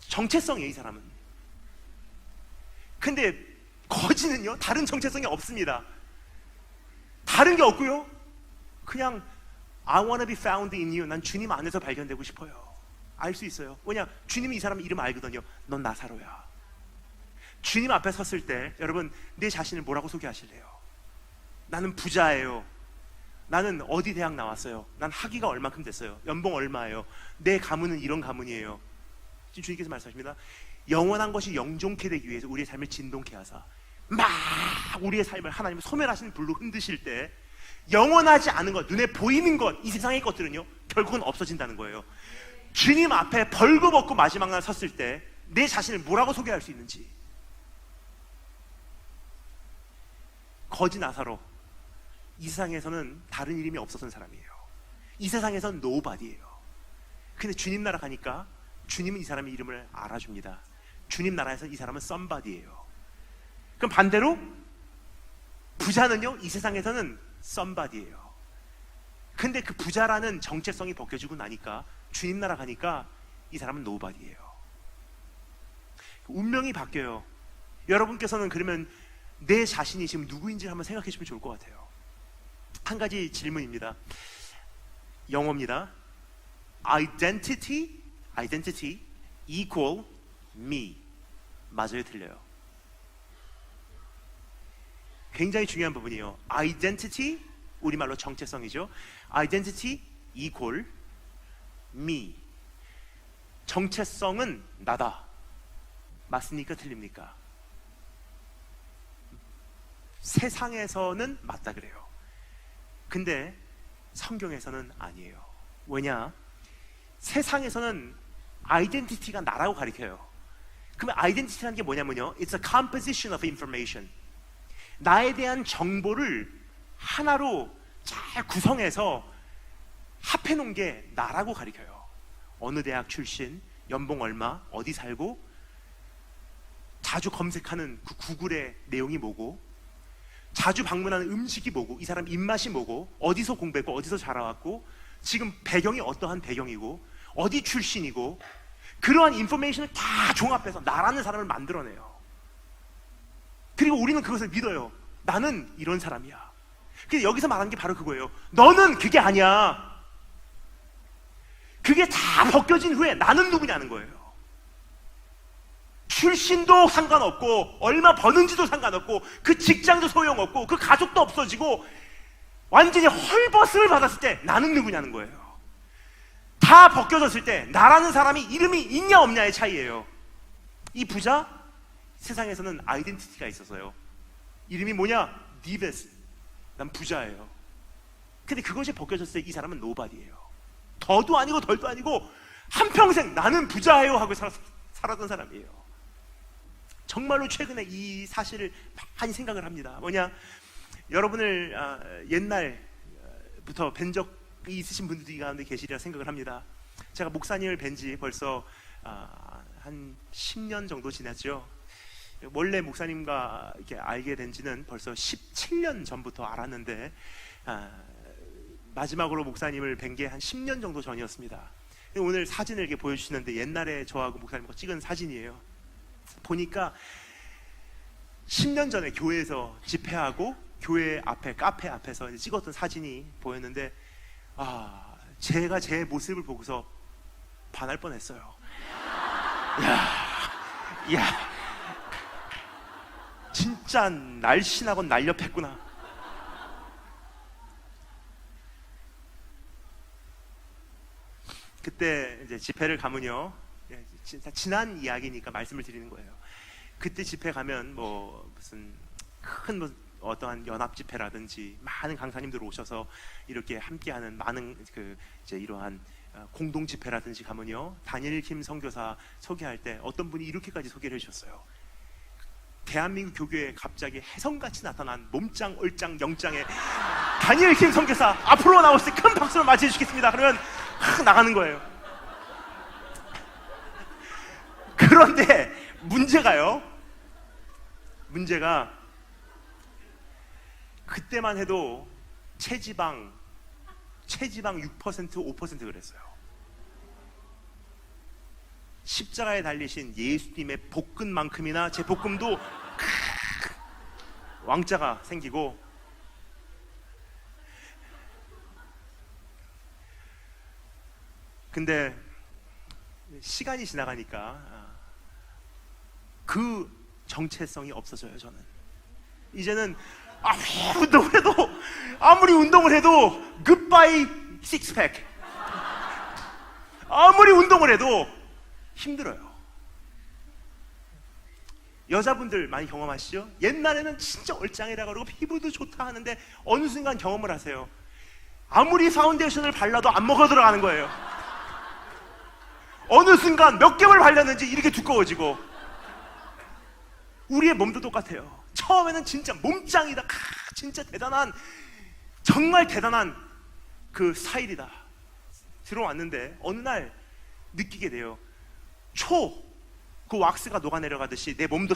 정체성이에요, 이 사람은. 근데 거지는요 다른 정체성이 없습니다. 다른 게 없고요, 그냥 I wanna be found in you. 난 주님 안에서 발견되고 싶어요. 알 수 있어요. 왜냐? 주님이 이 사람 이름 알거든요. 넌 나사로야. 주님 앞에 섰을 때 여러분 내 자신을 뭐라고 소개하실래요? 나는 부자예요. 나는 어디 대학 나왔어요. 난 학위가 얼마큼 됐어요. 연봉 얼마예요. 내 가문은 이런 가문이에요. 지금 주님께서 말씀하십니다. 영원한 것이 영종케 되기 위해서 우리의 삶을 진동케 하사 막 우리의 삶을 하나님을 소멸하신 불로 흔드실 때 영원하지 않은 것, 눈에 보이는 것, 이 세상의 것들은요 결국은 없어진다는 거예요. 주님 앞에 벌거벗고 마지막 날 섰을 때 내 자신을 뭐라고 소개할 수 있는지. 거지 나사로, 이 세상에서는 다른 이름이 없었던 사람이에요. 이 세상에서는 노바디예요. 근데 주님 나라 가니까 주님은 이 사람의 이름을 알아줍니다. 주님 나라에서 이 사람은 썸바디예요. 그럼 반대로 부자는요, 이 세상에서는 썸바디예요. 근데 그 부자라는 정체성이 벗겨지고 나니까 주님 나라 가니까 이 사람은 노바디예요. 운명이 바뀌어요. 여러분께서는 그러면 내 자신이 지금 누구인지 한번 생각해 주면 좋을 것 같아요. 한 가지 질문입니다. 영어입니다. Identity equal me. 맞아요, 틀려요? 굉장히 중요한 부분이에요. Identity, 우리말로 정체성이죠. Identity equal me. 정체성은 나다. 맞습니까? 틀립니까? 세상에서는 맞다 그래요. 근데 성경에서는 아니에요. 왜냐? 세상에서는 아이덴티티가 나라고 가리켜요. 그러면 아이덴티티라는 게 뭐냐면요, It's a composition of information. 나에 대한 정보를 하나로 잘 구성해서 합해 놓은 게 나라고 가리켜요. 어느 대학 출신, 연봉 얼마, 어디 살고, 자주 검색하는 그 구글의 내용이 뭐고, 자주 방문하는 음식이 뭐고, 이 사람 입맛이 뭐고, 어디서 공부했고, 어디서 자라왔고, 지금 배경이 어떠한 배경이고, 어디 출신이고, 그러한 인포메이션을 다 종합해서 나라는 사람을 만들어내요. 그리고 우리는 그것을 믿어요. 나는 이런 사람이야. 근데 여기서 말하는 게 바로 그거예요. 너는 그게 아니야. 그게 다 벗겨진 후에 나는 누구냐는 거예요. 출신도 상관없고, 얼마 버는지도 상관없고, 그 직장도 소용없고, 그 가족도 없어지고, 완전히 헐벗음을 받았을 때 나는 누구냐는 거예요. 다 벗겨졌을 때 나라는 사람이 이름이 있냐 없냐의 차이예요. 이 부자, 세상에서는 아이덴티티가 있어서요. 이름이 뭐냐? 니베스. 난 부자예요. 근데 그것이 벗겨졌을 때 이 사람은 노바디예요. 더도 아니고 덜도 아니고 한평생 나는 부자예요 하고 살았던 사람이에요. 정말로 최근에 이 사실을 많이 생각을 합니다. 뭐냐? 여러분을 옛날부터 뵌 적이 있으신 분들이 가운데 계시리라 생각을 합니다. 제가 목사님을 뵌 지 벌써 한 10년 정도 지났죠. 원래 목사님과 이렇게 알게 된 지는 벌써 17년 전부터 알았는데, 마지막으로 목사님을 뵌 게 한 10년 정도 전이었습니다. 오늘 사진을 이렇게 보여주시는데 옛날에 저하고 목사님과 찍은 사진이에요. 보니까 10년 전에 교회에서 집회하고 교회 앞에, 카페 앞에서 찍었던 사진이 보였는데, 제가 제 모습을 보고서 반할 뻔했어요. 야, 진짜 날씬하고 날렵했구나. 그때 이제 집회를 가면요, 진짜 지난 이야기니까 말씀을 드리는 거예요. 그때 집회 가면 무슨 큰 어떠한 연합 집회라든지 많은 강사님들 오셔서 이렇게 함께하는 많은 이제 이러한 공동 집회라든지 가면요, 다니엘 킴 선교사 소개할 때 어떤 분이 이렇게까지 소개를 해주셨어요. 대한민국 교교에 갑자기 혜성같이 나타난 몸짱, 얼짱, 영짱의 다니엘 킴 선교사 앞으로 나오실 때 큰 박수로 맞이해 주겠습니다. 그러면 나가는 거예요. 그런데 문제가 그때만 해도 체지방 6%, 5% 그랬어요. 십자가에 달리신 예수님의 복근만큼이나 제 복근도 왕자가 생기고, 근데 시간이 지나가니까 그 정체성이 없어져요. 저는 이제는 아무리 운동을 해도 굿바이 식스팩, 아무리 운동을 해도 힘들어요. 여자분들 많이 경험하시죠? 옛날에는 진짜 얼짱이라 그러고 피부도 좋다 하는데 어느 순간 경험을 하세요. 아무리 파운데이션을 발라도 안 먹어 들어가는 거예요. 어느 순간 몇 개월 발렸는지 이렇게 두꺼워지고. 우리의 몸도 똑같아요. 처음에는 진짜 몸짱이다, 진짜 대단한, 정말 대단한 그 스타일이다 들어왔는데 어느 날 느끼게 돼요. 그 왁스가 녹아내려가듯이 내 몸도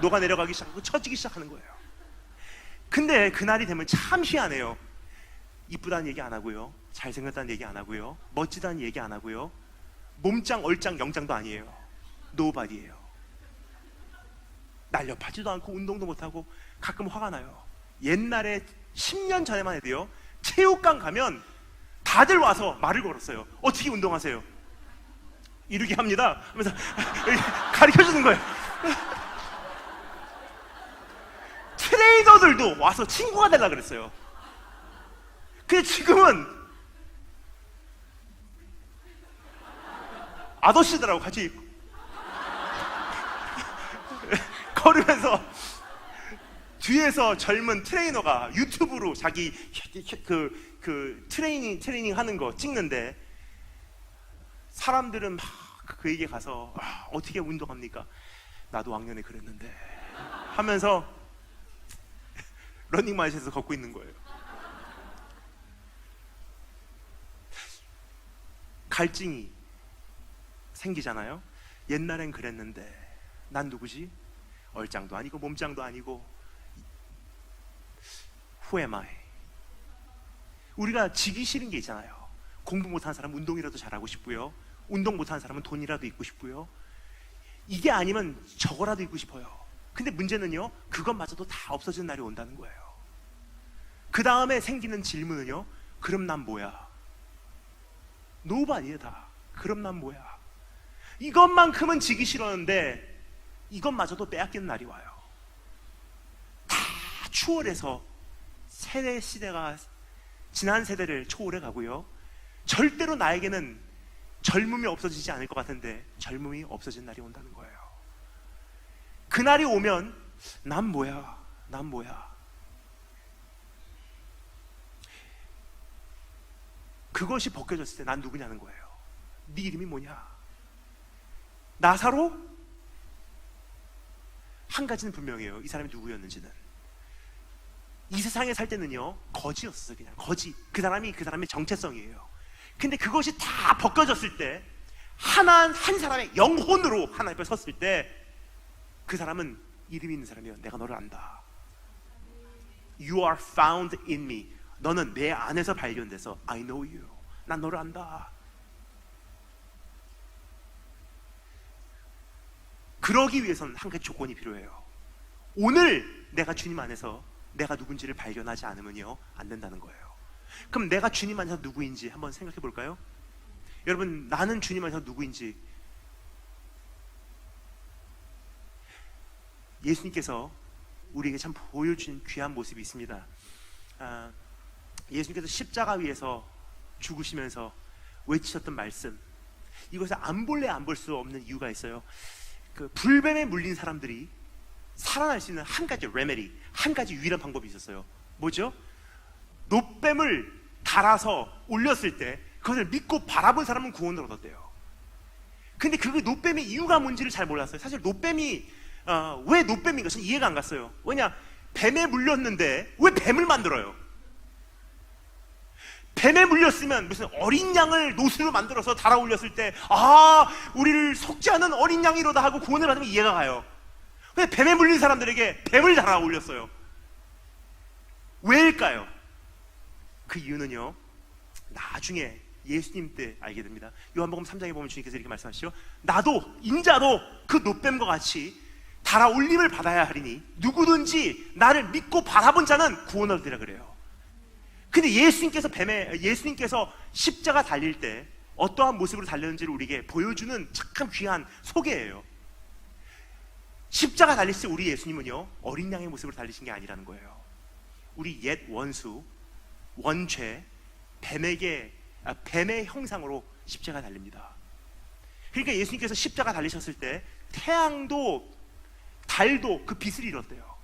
녹아내려가기 시작하고 처지기 시작하는 거예요. 근데 그날이 되면 참 희한해요. 이쁘다는 얘기 안 하고요, 잘생겼다는 얘기 안 하고요, 멋지다는 얘기 안 하고요, 몸짱, 얼짱, 영짱도 아니에요. 노바디예요. 날렵하지도 않고 운동도 못하고 가끔 화가 나요. 옛날에 10년 전에만 해도요, 체육관 가면 다들 와서 말을 걸었어요. 어떻게 운동하세요? 이렇게 합니다 하면서 가르쳐주는 거예요. 트레이너들도 와서 친구가 되려고 그랬어요. 근데 지금은 아저씨들하고 같이 걸으면서 뒤에서 젊은 트레이너가 유튜브로 자기 그 트레이닝 하는 거 찍는데, 사람들은 막 그에게 가서 어떻게 운동합니까? 나도 왕년에 그랬는데 하면서 러닝머신에서 걷고 있는 거예요. 갈증이 생기잖아요. 옛날엔 그랬는데 난 누구지? 얼짱도 아니고 몸짱도 아니고 Who am I? 우리가 지기 싫은 게 있잖아요. 공부 못하는 사람은 운동이라도 잘하고 싶고요, 운동 못하는 사람은 돈이라도 있고 싶고요, 이게 아니면 저거라도 있고 싶어요. 근데 문제는요, 그것마저도 다 없어지는 날이 온다는 거예요. 그 다음에 생기는 질문은요, 그럼 난 뭐야? 노바디에 다. 그럼 난 뭐야? 이것만큼은 지기 싫었는데 이것마저도 빼앗기는 날이 와요. 다 추월해서 시대가 지난 세대를 초월해 가고요, 절대로 나에게는 젊음이 없어지지 않을 것 같은데 젊음이 없어진 날이 온다는 거예요. 그날이 오면 난 뭐야? 난 뭐야? 그것이 벗겨졌을 때 난 누구냐는 거예요. 네 이름이 뭐냐? 나사로? 한 가지는 분명해요. 이 사람이 누구였는지는. 이 세상에 살 때는요, 거지였어요. 그냥 거지. 그 사람의 정체성이에요. 근데 그것이 다 벗겨졌을 때, 한 사람의 영혼으로 하나님 앞에 섰을 때, 그 사람은 이름이 있는 사람이에요. 내가 너를 안다. You are found in me. 너는 내 안에서 발견돼서 I know you. 난 너를 안다. 그러기 위해서는 한 가지 조건이 필요해요. 오늘 내가 주님 안에서 내가 누군지를 발견하지 않으면요, 안 된다는 거예요. 그럼 내가 주님 안에서 누구인지 한번 생각해 볼까요? 여러분, 나는 주님 안에서 누구인지, 예수님께서 우리에게 참 보여준 귀한 모습이 있습니다. 예수님께서 십자가 위에서 죽으시면서 외치셨던 말씀, 이것을 안 볼래 안 볼 수 없는 이유가 있어요. 그 불뱀에 물린 사람들이 살아날 수 있는 한 가지 레메디, 한 가지 유일한 방법이 있었어요. 뭐죠? 노뱀을 달아서 올렸을 때 그것을 믿고 바라본 사람은 구원을 얻었대요. 근데 그게 노뱀의 이유가 뭔지를 잘 몰랐어요. 사실 노뱀이 왜 노뱀인 것은 이해가 안 갔어요. 왜냐? 뱀에 물렸는데 왜 뱀을 만들어요? 뱀에 물렸으면 무슨 어린 양을 노수로 만들어서 달아 올렸을 때, 우리를 속지 않은 어린 양이로다 하고 구원을 받으면 이해가 가요. 근데 뱀에 물린 사람들에게 뱀을 달아 올렸어요. 왜일까요? 그 이유는요, 나중에 예수님 때 알게 됩니다. 요한복음 3장에 보면 주님께서 이렇게 말씀하시죠. 나도 인자도 그 노뱀과 같이 달아 올림을 받아야 하리니 누구든지 나를 믿고 바라본 자는 구원을 얻으리라 그래요. 근데 예수님께서 십자가 달릴 때 어떠한 모습으로 달렸는지를 우리에게 보여주는 참 귀한 소개예요. 십자가 달릴 때 우리 예수님은요, 어린 양의 모습으로 달리신 게 아니라는 거예요. 우리 옛 원수, 원죄, 뱀의 형상으로 십자가 달립니다. 그러니까 예수님께서 십자가 달리셨을 때 태양도 달도 그 빛을 잃었대요.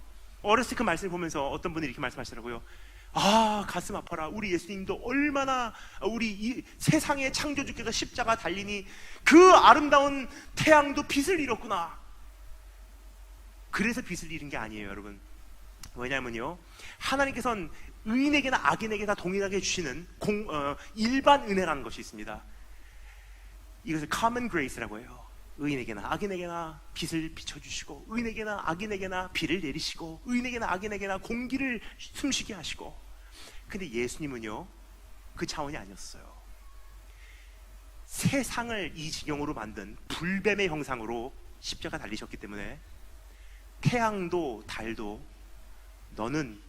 어렸을 때 그 말씀을 보면서 어떤 분이 이렇게 말씀하시더라고요. 가슴 아파라. 우리 예수님도 얼마나 우리 이 세상의 창조주께서 십자가 달리니 그 아름다운 태양도 빛을 잃었구나. 그래서 빛을 잃은 게 아니에요, 여러분. 왜냐면요, 하나님께서는 의인에게나 악인에게 다 동일하게 주시는 일반 은혜라는 것이 있습니다. 이것을 common grace라고 해요. 의인에게나 악인에게나 빛을 비춰주시고, 의인에게나 악인에게나 비를 내리시고, 의인에게나 악인에게나 공기를 숨쉬게 하시고. 근데 예수님은요, 그 차원이 아니었어요. 세상을 이 지경으로 만든 불뱀의 형상으로 십자가 달리셨기 때문에 태양도 달도 너는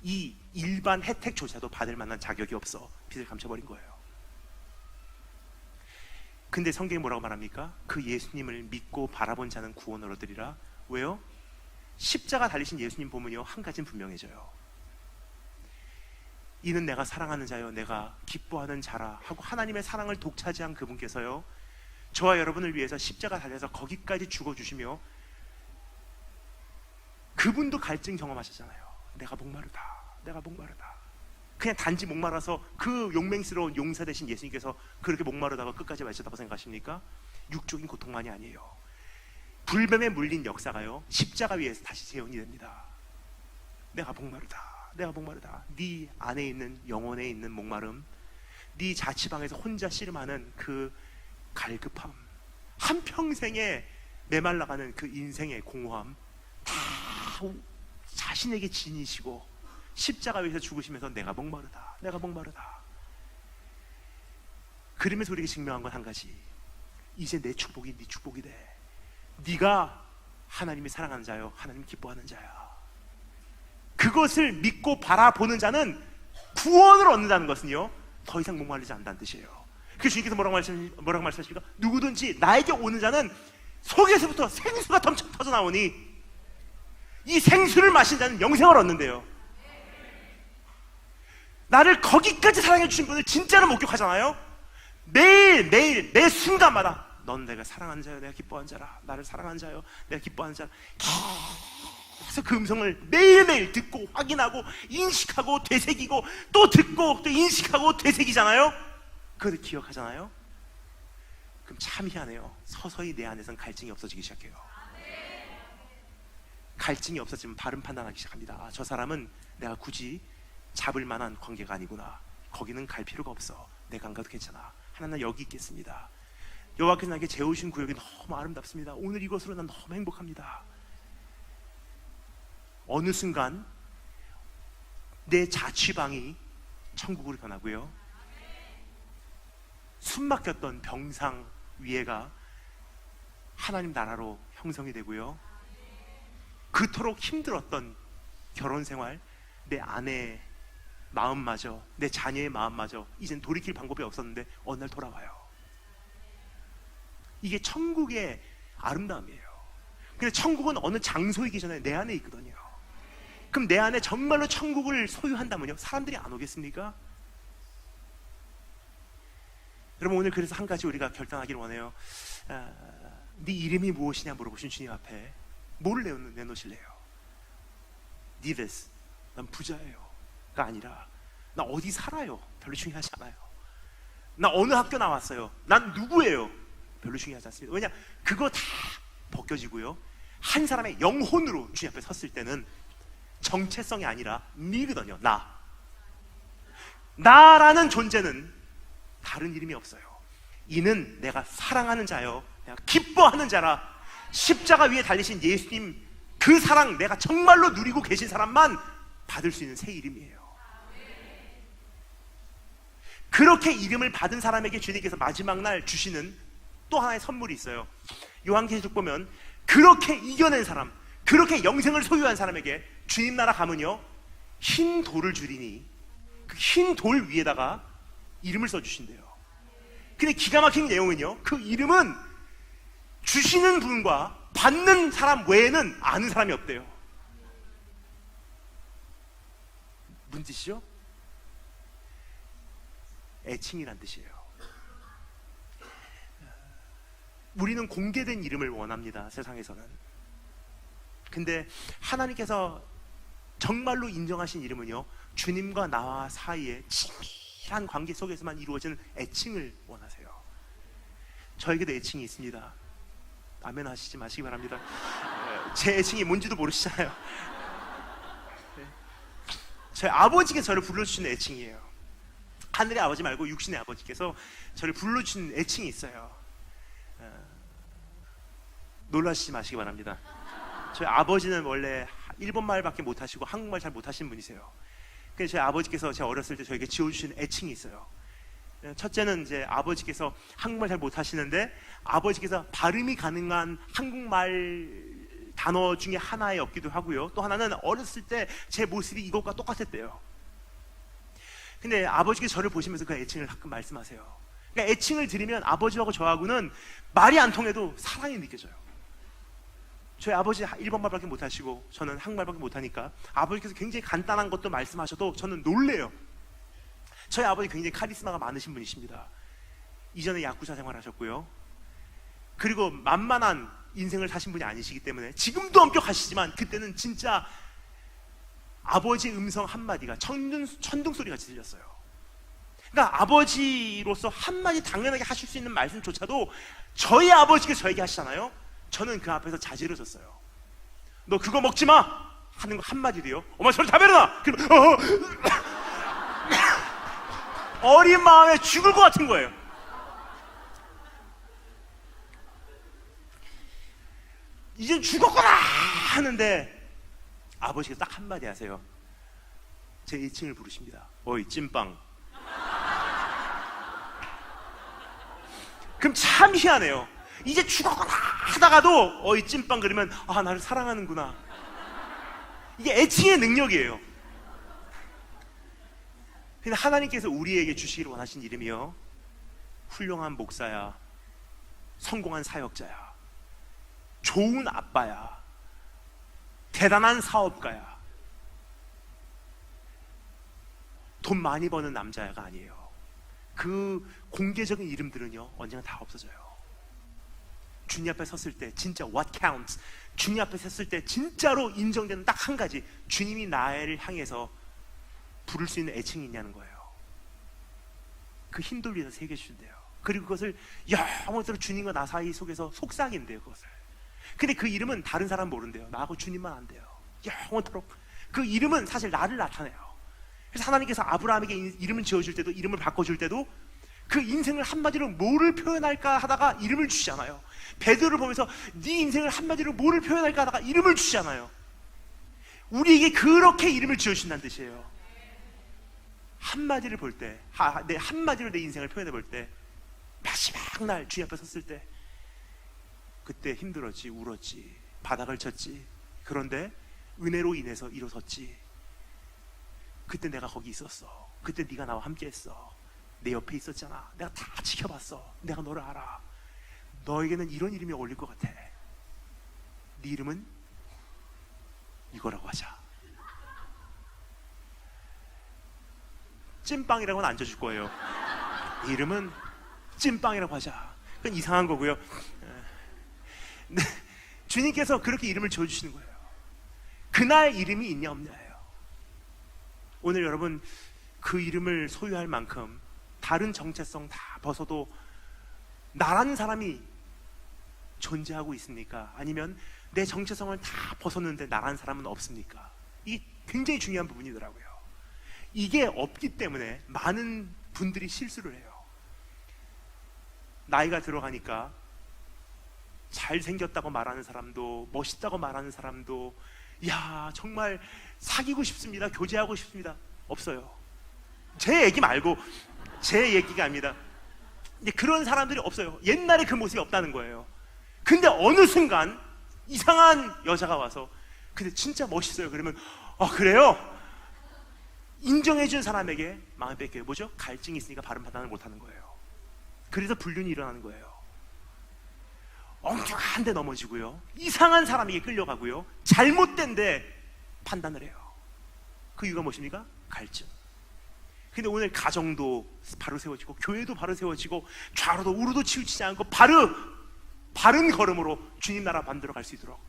이 일반 혜택조차도 받을 만한 자격이 없어 빛을 감춰버린 거예요. 근데 성경이 뭐라고 말합니까? 그 예수님을 믿고 바라본 자는 구원을 얻으리라. 왜요? 십자가 달리신 예수님 보면요, 한 가지는 분명해져요. 이는 내가 사랑하는 자요, 내가 기뻐하는 자라 하고 하나님의 사랑을 독차지한 그분께서요, 저와 여러분을 위해서 십자가 달려서 거기까지 죽어주시며, 그분도 갈증 경험하셨잖아요. 내가 목마르다, 내가 목마르다. 그냥 단지 목마라서 그 용맹스러운 용사 되신 예수님께서 그렇게 목마르다가 끝까지 마셨다고 생각하십니까? 육적인 고통만이 아니에요. 불뱀에 물린 역사가요, 십자가 위에서 다시 재현이 됩니다. 내가 목마르다, 내가 목마르다. 네 안에 있는, 영혼에 있는 목마름, 네 자취방에서 혼자 씨름하는 그 갈급함, 한평생에 메말라가는 그 인생의 공허함, 다 자신에게 지니시고 십자가 위에서 죽으시면서 내가 목마르다, 내가 목마르다. 그러면서 우리에게 증명한 건 한 가지. 이제 내 축복이 네 축복이 돼. 네가 하나님이 사랑하는 자요, 하나님 기뻐하는 자야. 그것을 믿고 바라보는 자는 구원을 얻는다는 것은요, 더 이상 목마르지 않는다는 뜻이에요. 그 주님께서 뭐라고 말씀하십니까? 누구든지 나에게 오는 자는 속에서부터 생수가 덤쩍 터져 나오니 이 생수를 마신 자는 영생을 얻는데요. 나를 거기까지 사랑해 주신 분을 진짜로 목격하잖아요. 매일 매 순간마다 넌 내가 사랑하는 자요, 내가 기뻐하는 자라. 나를 사랑하는 자요, 내가 기뻐하는 자라. 계속 그 음성을 매일매일 듣고 확인하고 인식하고 되새기고 또 듣고 또 인식하고 되새기잖아요. 그걸 기억하잖아요. 그럼 참 희한해요. 서서히 내 안에선 갈증이 없어지기 시작해요. 갈증이 없어지면 바른 판단하기 시작합니다. 아, 저 사람은 내가 굳이 잡을 만한 관계가 아니구나. 거기는 갈 필요가 없어. 내가 안 가도 괜찮아. 하나님 여기 있겠습니다. 여호와께서 나에게 재우신 구역이 너무 아름답습니다. 오늘 이것으로 난 너무 행복합니다. 어느 순간 내 자취방이 천국으로 변하고요, 숨막혔던 병상 위에가 하나님 나라로 형성이 되고요, 그토록 힘들었던 결혼생활, 내 아내의 마음마저, 내 자녀의 마음마저 이젠 돌이킬 방법이 없었는데 어느 날 돌아와요. 이게 천국의 아름다움이에요. 근데 천국은 어느 장소이기 전에 내 안에 있거든요. 그럼 내 안에 정말로 천국을 소유한다면요, 사람들이 안 오겠습니까? 여러분, 오늘 그래서 한 가지 우리가 결단하기를 원해요. 네 이름이 무엇이냐 물어보신 주님 앞에 뭘 내놓으실래요? 니베스, 난 부자예요 가 아니라 나 어디 살아요? 별로 중요하지 않아요. 나 어느 학교 나왔어요? 난 누구예요? 별로 중요하지 않습니다. 왜냐? 그거 다 벗겨지고요, 한 사람의 영혼으로 주님 앞에 섰을 때는 정체성이 아니라 니거든요. 나라는 존재는 다른 이름이 없어요. 이는 내가 사랑하는 자요, 내가 기뻐하는 자라. 십자가 위에 달리신 예수님 그 사랑, 내가 정말로 누리고 계신 사람만 받을 수 있는 새 이름이에요. 그렇게 이름을 받은 사람에게 주님께서 마지막 날 주시는 또 하나의 선물이 있어요. 요한계시록 보면 그렇게 이겨낸 사람, 그렇게 영생을 소유한 사람에게 주님 나라 가면요, 흰 돌을 주리니 그 흰 돌 위에다가 이름을 써주신대요. 근데 기가 막힌 내용은요, 그 이름은 주시는 분과 받는 사람 외에는 아는 사람이 없대요. 무슨 뜻이죠? 애칭이란 뜻이에요. 우리는 공개된 이름을 원합니다, 세상에서는. 근데 하나님께서 정말로 인정하신 이름은요, 주님과 나와 사이에 친밀한 관계 속에서만 이루어지는 애칭을 원하세요. 저에게도 애칭이 있습니다. 아멘 하시지 마시기 바랍니다. 제 애칭이 뭔지도 모르시잖아요. 저희 아버지께서 저를 불러주시는 애칭이에요. 하늘의 아버지 말고 육신의 아버지께서 저를 불러주시는 애칭이 있어요. 놀라시지 마시기 바랍니다. 저희 아버지는 원래 일본말밖에 못하시고 한국말 잘 못하시는 분이세요. 그래서 저희 아버지께서 제가 어렸을 때 저에게 지어주신 애칭이 있어요. 첫째는 이제 아버지께서 한국말 잘 못하시는데 아버지께서 발음이 가능한 한국말 단어 중에 하나였기도 하고요. 또 하나는 어렸을 때 제 모습이 이것과 똑같았대요. 근데 아버지께서 저를 보시면서 그 애칭을 가끔 말씀하세요. 그러니까 애칭을 들으면 아버지하고 저하고는 말이 안 통해도 사랑이 느껴져요. 저희 아버지 일본말밖에 못하시고 저는 한국말밖에 못하니까 아버지께서 굉장히 간단한 것도 말씀하셔도 저는 놀래요. 저희 아버지 굉장히 카리스마가 많으신 분이십니다. 이전에 야쿠자 생활하셨고요. 그리고 만만한 인생을 사신 분이 아니시기 때문에 지금도 엄격하시지만 그때는 진짜 아버지의 음성 한마디가 천둥 소리 같이 들렸어요. 그러니까 아버지로서 한마디 당연하게 하실 수 있는 말씀조차도 저희 아버지께서 저에게 하시잖아요. 저는 그 앞에서 자지러졌어요. 너 그거 먹지 마! 하는 거 한마디도요. 엄마 저리 다 베려놔! 그러면 어린 마음에 죽을 것 같은 거예요. 이젠 죽었구나! 하는데 아버지가 딱 한마디 하세요. 제 애칭을 부르십니다. 어이 찐빵. 그럼 참 희한해요. 이제 죽었구나 하다가도 어이 찐빵 그러면 아 나를 사랑하는구나. 이게 애칭의 능력이에요. 근데 하나님께서 우리에게 주시기를 원하신 이름이요, 훌륭한 목사야, 성공한 사역자야, 좋은 아빠야, 대단한 사업가야, 돈 많이 버는 남자야가 아니에요. 그 공개적인 이름들은요 언젠가 다 없어져요. 주님 앞에 섰을 때 진짜 what counts, 주님 앞에 섰을 때 진짜로 인정되는 딱 한 가지, 주님이 나를 향해서 부를 수 있는 애칭이 있냐는 거예요. 그 힘돌 위에서 새겨주신대요. 그리고 그것을 영원토록 주님과 나 사이 속에서 속삭인대요. 그것을. 근데 그 이름은 다른 사람 모른대요. 나하고 주님만 안대요. 영원토록. 그 이름은 사실 나를 나타내요. 그래서 하나님께서 아브라함에게 이름을 지어줄 때도, 이름을 바꿔줄 때도 그 인생을 한마디로 뭐를 표현할까 하다가 이름을 주시잖아요. 베드로를 보면서 네 인생을 한마디로 뭐를 표현할까 하다가 이름을 주시잖아요. 우리에게 그렇게 이름을 지어주신다는 뜻이에요. 한마디를 볼 때, 한마디로 내 인생을 표현해 볼 때, 마지막 날 주님 앞에 섰을 때, 그때 힘들었지, 울었지, 바닥을 쳤지. 그런데 은혜로 인해서 일어섰지. 그때 내가 거기 있었어. 그때 네가 나와 함께 했어. 내 옆에 있었잖아. 내가 다 지켜봤어. 내가 너를 알아. 너에게는 이런 이름이 어울릴 것 같아. 네 이름은 이거라고 하자. 찐빵이라고는 안 줘줄 거예요. 이름은 찐빵이라고 하자. 그건 이상한 거고요. 네, 주님께서 그렇게 이름을 지어주시는 거예요. 그날 이름이 있냐 없냐예요. 오늘 여러분 그 이름을 소유할 만큼 다른 정체성 다 벗어도 나라는 사람이 존재하고 있습니까? 아니면 내 정체성을 다 벗었는데 나라는 사람은 없습니까? 이게 굉장히 중요한 부분이더라고요. 이게 없기 때문에 많은 분들이 실수를 해요. 나이가 들어가니까 잘생겼다고 말하는 사람도, 멋있다고 말하는 사람도, 야 정말 사귀고 싶습니다, 교제하고 싶습니다, 없어요. 제 얘기 말고, 제 얘기가 아닙니다. 근데 그런 사람들이 없어요. 옛날에 그 모습이 없다는 거예요. 근데 어느 순간 이상한 여자가 와서 근데 진짜 멋있어요 그러면 그래요? 인정해준 사람에게 마음을 뺏겨요. 뭐죠? 갈증이 있으니까 바른 판단을 못하는 거예요. 그래서 불륜이 일어나는 거예요. 엉뚱한 데 넘어지고요, 이상한 사람에게 끌려가고요, 잘못된 데 판단을 해요. 그 이유가 무엇입니까? 갈증. 근데 오늘 가정도 바로 세워지고 교회도 바로 세워지고 좌로도 우로도 치우치지 않고 바른 걸음으로 주님 나라 만들어 갈 수 있도록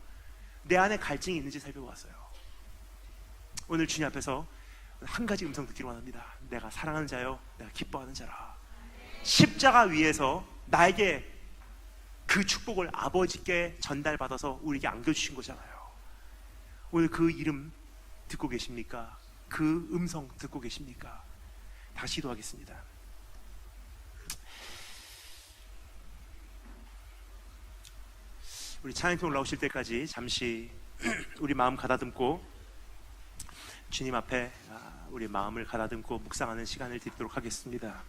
내 안에 갈증이 있는지 살펴보았어요. 오늘 주님 앞에서 한 가지 음성 듣기를 원합니다. 내가 사랑하는 자요, 내가 기뻐하는 자라. 십자가 위에서 나에게 그 축복을 아버지께 전달받아서 우리에게 안겨주신 거잖아요. 오늘 그 이름 듣고 계십니까? 그 음성 듣고 계십니까? 다시 기도하겠습니다. 우리 찬양팀 올라오실 때까지 잠시 우리 마음 가다듬고 주님 앞에 우리 마음을 가다듬고 묵상하는 시간을 드리도록 하겠습니다.